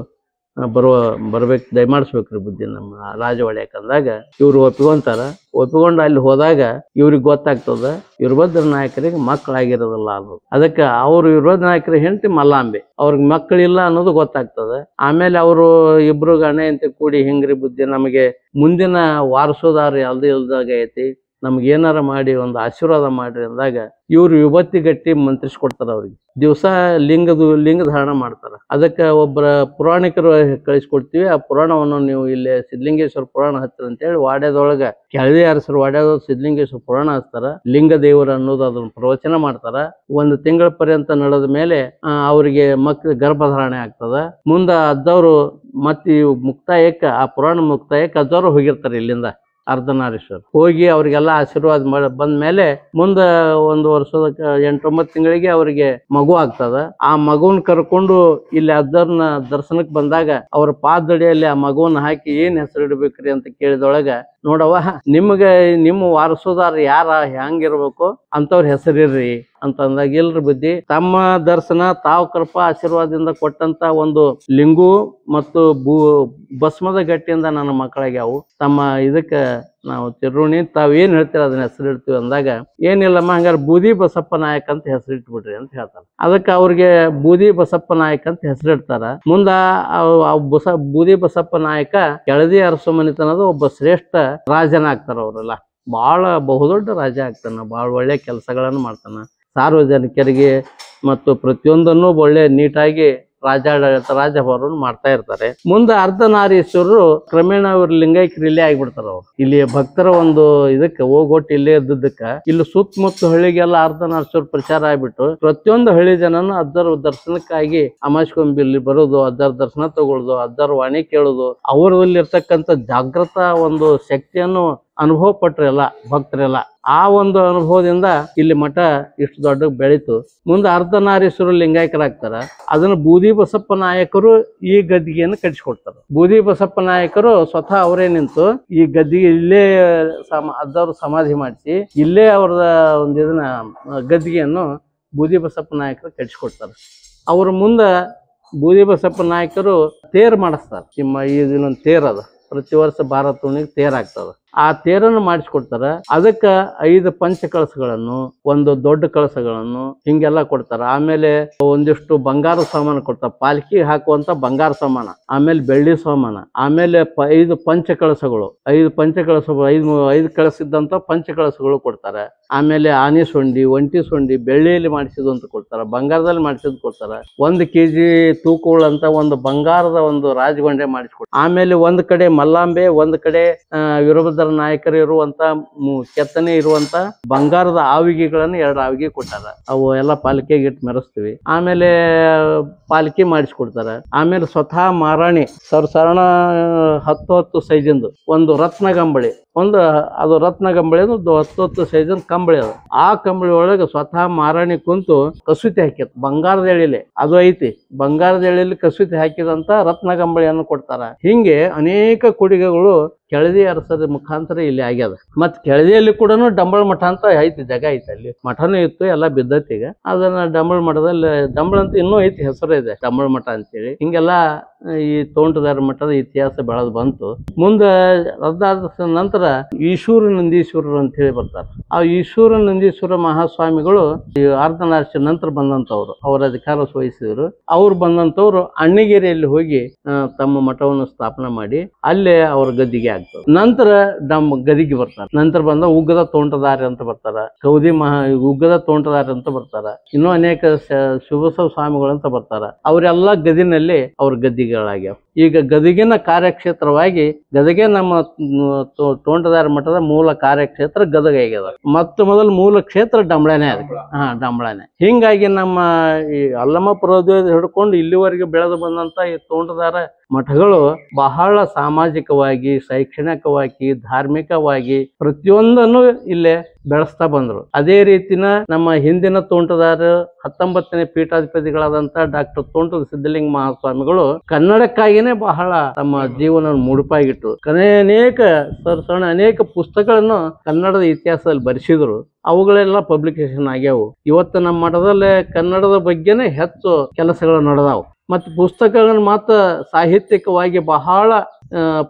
ಬರ್ಬೇಕು, ದಯಮಾಡಿಸ್ಬೇಕ್ರಿ ಬುದ್ಧಿ ನಮ್ಮ ರಾಜವಾಡ್ಯಾಕ ಅಂದಾಗ ಇವ್ರು ಒಪ್ಪಿಕೊಂಡು ಅಲ್ಲಿ ಹೋದಾಗ ಇವ್ರಿಗೆ ಗೊತ್ತಾಗ್ತದ ವೀರಭದ್ರ ನಾಯಕರಿಗೆ ಮಕ್ಕಳಾಗಿರೋದಿಲ್ಲ ಅನ್ನೋದು. ಅದಕ್ಕೆ ಅವರು ವೀರಭದ್ರ ನಾಯಕರ ಹೆಂಡತಿ ಮಲ್ಲಾಂಬೆ, ಅವ್ರಿಗೆ ಮಕ್ಕಳಿಲ್ಲ ಅನ್ನೋದು ಗೊತ್ತಾಗ್ತದ. ಆಮೇಲೆ ಅವರು ಇಬ್ರು ಗಣೆ ಅಂತ ಕೂಡಿ ಹಿಂಗ್ರಿ ಬುದ್ಧಿ, ನಮಗೆ ಮುಂದಿನ ವಾರಸೋದಾರ ಯಾವ್ದು ಇಲ್ದಾಗ ಐತಿ, ನಮ್ಗೆ ಏನಾರ ಮಾಡಿ ಒಂದು ಆಶೀರ್ವಾದ ಮಾಡ್ರಿ ಅಂದಾಗ ಇವ್ರು ವಿಭತ್ತಿ ಗಟ್ಟಿ ಮಂತ್ರಿಸ್ಕೊಡ್ತಾರ. ಅವ್ರಿಗೆ ದಿವಸ ಲಿಂಗ ಧಾರಣ ಮಾಡ್ತಾರ. ಅದಕ್ಕೆ ಒಬ್ಬರ ಪುರಾಣಿಕರು ಕಳಿಸ್ಕೊಡ್ತೀವಿ, ಆ ಪುರಾಣವನ್ನು ನೀವು ಇಲ್ಲಿ ಸಿದ್ಧಲಿಂಗೇಶ್ವರ ಪುರಾಣ ಹಚ್ಚಿರ ಅಂತೇಳಿ ವಾಡ್ಯದೊಳಗ ಕೆಳದಿ ಅರಸರು ವಾಡ್ಯದೊಳಗ ಸಿದ್ಧಲಿಂಗೇಶ್ವರ ಪುರಾಣ ಹಚ್ತಾರ. ಲಿಂಗ ದೇವರು ಅನ್ನೋದು ಅದನ್ನ ಪ್ರವಚನ ಮಾಡ್ತಾರ. ಒಂದು ತಿಂಗಳ ಪರ್ಯಂತ ನಡೆದ ಮೇಲೆ ಅವರಿಗೆ ಗರ್ಭಧಾರಣೆ ಆಗ್ತದ. ಮುಂದ ಅಜ್ಜವರು ಮತ್ತೆ ಮುಕ್ತಾಯಕ್ಕೆ ಆ ಪುರಾಣ ಮುಕ್ತಾಯಕ್ಕೆ ಅಜ್ಜವರು ಹೋಗಿರ್ತಾರೆ ಇಲ್ಲಿಂದ ಅರ್ಧನಾರೀಶ್ವರ ಹೋಗಿ ಅವ್ರಿಗೆಲ್ಲ ಆಶೀರ್ವಾದ ಬಂದ ಮೇಲೆ ಮುಂದೆ 1 ವರ್ಷದ 8-9 ತಿಂಗಳಿಗೆ ಅವರಿಗೆ ಮಗು ಆಗ್ತದ. ಆ ಮಗುವನ್ನ ಕರ್ಕೊಂಡು ಇಲ್ಲಿ ಅಜ್ಜರ್ನ ದರ್ಶನಕ್ಕೆ ಬಂದಾಗ ಅವ್ರ ಪಾದಡಿಯಲ್ಲಿ ಆ ಮಗುವನ್ನ ಹಾಕಿ ಏನ್ ಹೆಸರು ಇಡ್ಬೇಕ್ರಿ ಅಂತ ಕೇಳಿದೊಳಗ, ನೋಡವ್ವ ನಿಮ್ಗೆ ನಿಮ್ಮ ವಾರಸೋದಾರ ಯಾರ ಹೆಂಗಿರ್ಬೇಕು ಅಂತವ್ರ ಹೆಸರಿರ್ರಿ ಅಂತ ಅಂದಾಗ, ಇಲ್ರಿ ಬುದ್ಧಿ ತಮ್ಮ ದರ್ಶನ ತಾವು ಕೃಪಾ ಆಶೀರ್ವಾದದಿಂದ ಕೊಟ್ಟಂತ ಒಂದು ಲಿಂಗು ಮತ್ತು ಭಸ್ಮದ ಗಟ್ಟಿಯಿಂದ ನನ್ನ ಮಕ್ಕಳಾಗ್ಯಾವು, ತಮ್ಮ ಇದಕ್ಕೆ ನಾವು ತಿರುಣಿ ತಾವ್ ಏನ್ ಹೇಳ್ತೀರ ಅದನ್ನ ಹೆಸರಿಡ್ತೀವಿ ಅಂದಾಗ, ಏನಿಲ್ಲಮ್ಮ ಹಂಗಾರೆ ಬೂದಿ ಬಸಪ್ಪ ನಾಯಕ್ ಅಂತ ಹೆಸರಿಟ್ಬಿಡ್ರಿ ಅಂತ ಹೇಳ್ತಾರ. ಅದಕ್ಕೆ ಅವ್ರಿಗೆ ಬೂದಿ ಬಸಪ್ಪ ನಾಯಕ್ ಅಂತ ಹೆಸರಿಡ್ತಾರ. ಮುಂದ ಬೂದಿ ಬಸಪ್ಪ ನಾಯಕ ಕೆಳದಿ ಅರಸು ಮನಿತನದ ಒಬ್ಬ ಶ್ರೇಷ್ಠ ರಾಜನ ಆಗ್ತಾರ. ಅವರೆಲ್ಲ ಬಹುದೊಡ್ಡ ರಾಜ ಆಗ್ತಾನ, ಬಹಳ ಒಳ್ಳೆ ಕೆಲಸಗಳನ್ನು ಮಾಡ್ತಾನ. ಸಾರ್ವಜನಿಕರಿಗೆ ಮತ್ತು ಪ್ರತಿಯೊಂದನ್ನು ಒಳ್ಳೆ ನೀಟಾಗಿ ರಾಜಭವನ ಮಾಡ್ತಾ ಇರ್ತಾರೆ. ಮುಂದೆ ಅರ್ಧನಾರೀಶ್ವರರು ಕ್ರಮೇಣ ಇವ್ರು ಲಿಂಗೈಕ್ಯರು ಇಲ್ಲೇ ಆಗ್ಬಿಡ್ತಾರ. ಅವ್ರು ಇಲ್ಲಿ ಭಕ್ತರ ಒಂದು ಇದಕ್ಕೆ ಹೋಗೊಟ್ಟು ಇಲ್ಲೇ ಇದ್ದಕ್ಕ ಇಲ್ಲಿ ಸುತ್ತಮುತ್ತ ಹಳ್ಳಿಗೆಲ್ಲ ಅರ್ಧನಾರೀಶ್ವರ ಪ್ರಚಾರ ಆಗ್ಬಿಟ್ಟು ಪ್ರತಿಯೊಂದು ಹಳ್ಳಿ ಜನನು ಅಜ್ಜರ ದರ್ಶನಕ್ಕಾಗಿ ಅಮಾಸ್ಕೊಂಬಿ ಇಲ್ಲಿ ಬರೋದು, ಅಜ್ಜರ ದರ್ಶನ ತಗೊಳ್ಳೋದು, ಅಜ್ಜರ ವಾಣಿ ಕೇಳೋದು, ಅವರಲ್ಲಿ ಇರ್ತಕ್ಕಂಥ ಜಾಗೃತ ಒಂದು ಶಕ್ತಿಯನ್ನು ಅನುಭವ ಪಟ್ರೆಲ್ಲ ಭಕ್ತರೆಲ್ಲ. ಆ ಒಂದು ಅನುಭವದಿಂದ ಇಲ್ಲಿ ಮಠ ಇಷ್ಟು ದೊಡ್ಡ ಬೆಳೀತು. ಮುಂದೆ ಅರ್ಧನಾರೀಶ್ವರ ಲಿಂಗಾಯಕರಾಗ್ತಾರ. ಅದನ್ನ ಬೂದಿ ಬಸಪ್ಪ ನಾಯಕರು ಈ ಗದ್ದಿಗೆಯನ್ನು ಕಟ್ಟಿಸ್ಕೊಡ್ತಾರ. ಬೂದಿ ಬಸಪ್ಪ ನಾಯಕರು ಸ್ವತಃ ಅವರೇ ನಿಂತು ಈ ಗದ್ದಿಗೆ ಇಲ್ಲೇ ಅಜ್ಜವ್ರ ಸಮಾಧಿ ಮಾಡಿಸಿ ಇಲ್ಲೇ ಅವ್ರದ ಒಂದು ಇದನ್ನ ಗದ್ದಿಗೆಯನ್ನು ಬೂದಿ ಬಸಪ್ಪ ನಾಯಕರು ಕಟ್ಟಿಸ್ಕೊಡ್ತಾರ. ಅವ್ರ ಮುಂದೆ ಬೂದಿ ಬಸಪ್ಪ ನಾಯಕರು ತೇರ್ ಮಾಡಿಸ್ತಾರ. ಇದನ್ನೊಂದು ತೇರ್ ಅದ, ಪ್ರತಿ ವರ್ಷ ಭಾರತ ಹುಣ್ಣಿಮೆಗೆ ತೇರ್ ಆಗ್ತದ. ಆ ತೇರನ್ನು ಮಾಡಿಸ್ಕೊಡ್ತಾರ. ಅದಕ್ಕ 5 ಪಂಚ ಕಳಸಗಳನ್ನು, 1 ದೊಡ್ಡ ಕಳಸಗಳನ್ನು ಹಿಂಗೆಲ್ಲ ಕೊಡ್ತಾರ. ಆಮೇಲೆ ಒಂದಿಷ್ಟು ಬಂಗಾರ ಸಾಮಾನು ಕೊಡ್ತಾರ, ಪಾಲ್ಕಿ ಹಾಕುವಂತ ಬಂಗಾರ ಸಾಮಾನ, ಆಮೇಲೆ ಬೆಳ್ಳಿ ಸಾಮಾನ, ಆಮೇಲೆ 5 ಪಂಚ ಕಳಸಗಳು, 5 ಕಳಸಿದ್ದಂತ ಪಂಚ ಕಳಸಗಳು ಕೊಡ್ತಾರೆ. ಆಮೇಲೆ ಆನೆ ಸೊಂಡಿ, ಒಂಟಿ ಸೊಂಡಿ ಬೆಳ್ಳಿಯಲ್ಲಿ ಮಾಡಿಸಿದ್ದು ಅಂತ ಕೊಡ್ತಾರ, ಬಂಗಾರದಲ್ಲಿ ಮಾಡಿಸಿದ್ದು ಕೊಡ್ತಾರ. 1 kg ತೂಕವುಳ್ಳಂತ ಒಂದು ಬಂಗಾರದ ಒಂದು ರಾಜಗೊಂಡೆ ಮಾಡಿಸ್ಕೊಡ್ತಾರೆ. ಆಮೇಲೆ ಒಂದ್ ಕಡೆ ಮಲ್ಲಾಂಬೆ, ಒಂದ್ ಕಡೆ ವೀರಭದ್ರ ನಾಯಕರು ಇರುವಂತ ಕೆತ್ತನೆ ಇರುವಂತ ಬಂಗಾರದ ಆವಿಗೆಗಳನ್ನು 2 ಆವಿಗೆ ಕೊಟ್ಟಾರ. ಅವು ಎಲ್ಲ ಪಾಲಿಕೆಗೆ ಇಟ್ಟು ಮೆರೆಸ್ತೀವಿ. ಆಮೇಲೆ ಪಾಲಿಕೆ ಮಾಡಿಸ್ಕೊಡ್ತಾರ. ಆಮೇಲೆ ಸ್ವತಃ ಮಾರಾಣಿ ಸರಣ 10 ಸೈಜಿಂದು ಒಂದು ರತ್ನಗಂಬಳಿ, ಅದು ರತ್ನಗಂಬಳಿ 10 ಸೈಜಿನ ಕಂಬಳಿ ಅದು. ಆ ಕಂಬಳಿ ಒಳಗೆ ಸ್ವತಃ ಮಾರಾಣಿ ಕುಂತು ಕಸೂತಿ ಹಾಕಿದ ಬಂಗಾರದ ಎಳಿಲೆ ಅದು ಐತಿ. ಬಂಗಾರದ ಎಳೆಯಲ್ಲಿ ಕಸೂತಿ ಹಾಕಿದಂತ ರತ್ನಗಂಬಳಿಯನ್ನು ಕೊಡ್ತಾರ. ಹಿಂಗೆ ಅನೇಕ ಕೊಡುಗೆಗಳು ಕೆಳದಿ ಅರಸರ ಮುಖಾಂತರ ಇಲ್ಲಿ ಆಗ್ಯದ. ಮತ್ ಕೆಳದಿಯಲ್ಲಿ ಕೂಡ ಡಂಬಳ ಮಠ ಅಂತ ಐತಿ, ಜಾಗ ಐತಿ, ಅಲ್ಲಿ ಮಠನೂ ಇತ್ತು, ಎಲ್ಲ ಬಿದ್ದೈತಿ. ಈಗ ಅದನ್ನ ಡಂಬಳ ಮಠದಲ್ಲಿ ಡಂಬಳ ಅಂತ ಇನ್ನೂ ಐತಿ, ಹೆಸರು ಇದೆ ಡಂಬಳ ಮಠ ಅಂತೇಳಿ. ಹಿಂಗೆಲ್ಲ ಈ ತೋಂಟದಾರ ಮಠದ ಇತಿಹಾಸ ಬೆಳೆದು ಬಂತು. ಮುಂದೆ ಅದಾದ ನಂತರ ಈಶ್ವರ ನಂದೀಶ್ವರರು ಅಂತ ಹೇಳಿ ಬರ್ತಾರೆ. ಆ ಈಶ್ವರ ನಂದೀಶ್ವರ ಮಹಾಸ್ವಾಮಿಗಳು ಈ ಅರ್ಧನಾರೀಶ್ವರ ನಂತರ ಬಂದಂತವ್ರು, ಅವರ ಅಧಿಕಾರ ವಹಿಸಿದ್ರು. ಅವ್ರು ಬಂದಂತವ್ರು ಅಣ್ಣಿಗೇರಿಯಲ್ಲಿ ಹೋಗಿ ತಮ್ಮ ಮಠವನ್ನು ಸ್ಥಾಪನೆ ಮಾಡಿ ಅಲ್ಲೇ ಅವ್ರ ಗದ್ದಿಗೆ ಆಗ್ತದೆ. ನಂತರ ನಮ್ಮ ಗದಿಗೆ ಬರ್ತಾರೆ. ನಂತರ ಬಂದ ಉಗ್ಗದ ತೋಂಟದಾರಿ ಅಂತ ಬರ್ತಾರ, ಕೌದಿ ಉಗ್ಗದ ತೋಂಟದಾರಿ ಅಂತ ಬರ್ತಾರ, ಇನ್ನೂ ಅನೇಕ ಶಿವಬಸವ ಸ್ವಾಮಿಗಳು ಅಂತ ಬರ್ತಾರ. ಅವರೆಲ್ಲ ಗದಿನಲ್ಲಿ ಅವ್ರ ಗದ್ದಿಗಳಾಗ್ಯಾವ. ಈಗ ಗದಗಿನ ಕಾರ್ಯಕ್ಷೇತ್ರವಾಗಿ ಗದಗೆ ನಮ್ಮ ತೋಂಟದಾರಿ ಮಠದ ಮೂಲ ಕಾರ್ಯಕ್ಷೇತ್ರ ಗದಗ ಆಗ್ಯದ. ಮೊದಲು ಮೂಲ ಕ್ಷೇತ್ರ ಡಂಬಳನೆ ಅದ. ಡಂಬಳನೆ. ಹಿಂಗಾಗಿ ನಮ್ಮ ಈ ಅಲ್ಲಮ ಪರ್ವತ ಹಿಡ್ಕೊಂಡು ಇಲ್ಲಿವರೆಗೆ ಬೆಳೆದು ಬಂದಂತ ಈ ತೋಂಟದಾರ ಮಠಗಳು ಬಹಳ ಸಾಮಾಜಿಕವಾಗಿ, ಶೈಕ್ಷಣಿಕವಾಗಿ, ಧಾರ್ಮಿಕವಾಗಿ ಪ್ರತಿಯೊಂದನ್ನು ಇಲ್ಲೇ ಬೆಳೆಸ್ತಾ ಬಂದ್ರು. ಅದೇ ರೀತಿನ ನಮ್ಮ ಹಿಂದಿನ ತೋಂಟದಾರ 19ನೇ ಪೀಠಾಧಿಪತಿಗಳಾದಂತ ಡಾಕ್ಟರ್ ತೋಂಟದ ಸಿದ್ಧಲಿಂಗ ಮಹಾಸ್ವಾಮಿಗಳು ಕನ್ನಡಕ್ಕಾಗಿನೇ ಬಹಳ ತಮ್ಮ ಜೀವನ ಮುಡುಪಾಗಿಟ್ಟು ಅನೇಕ ಪುಸ್ತಕಗಳನ್ನು ಕನ್ನಡದ ಇತಿಹಾಸದಲ್ಲಿ ಬರೆಸಿದ್ರು. ಅವುಗಳೆಲ್ಲ ಪಬ್ಲಿಕೇಶನ್ ಆಗ್ಯಾವು. ಇವತ್ತು ನಮ್ಮ ಮಠದಲ್ಲೇ ಕನ್ನಡದ ಬಗ್ಗೆನೇ ಹೆಚ್ಚು ಕೆಲಸಗಳು ನಡೆದಾವು. ಮತ್ತು ಪುಸ್ತಕಗಳನ್ನು ಮಾತ್ರ ಸಾಹಿತ್ಯಿಕವಾಗಿ ಬಹಳ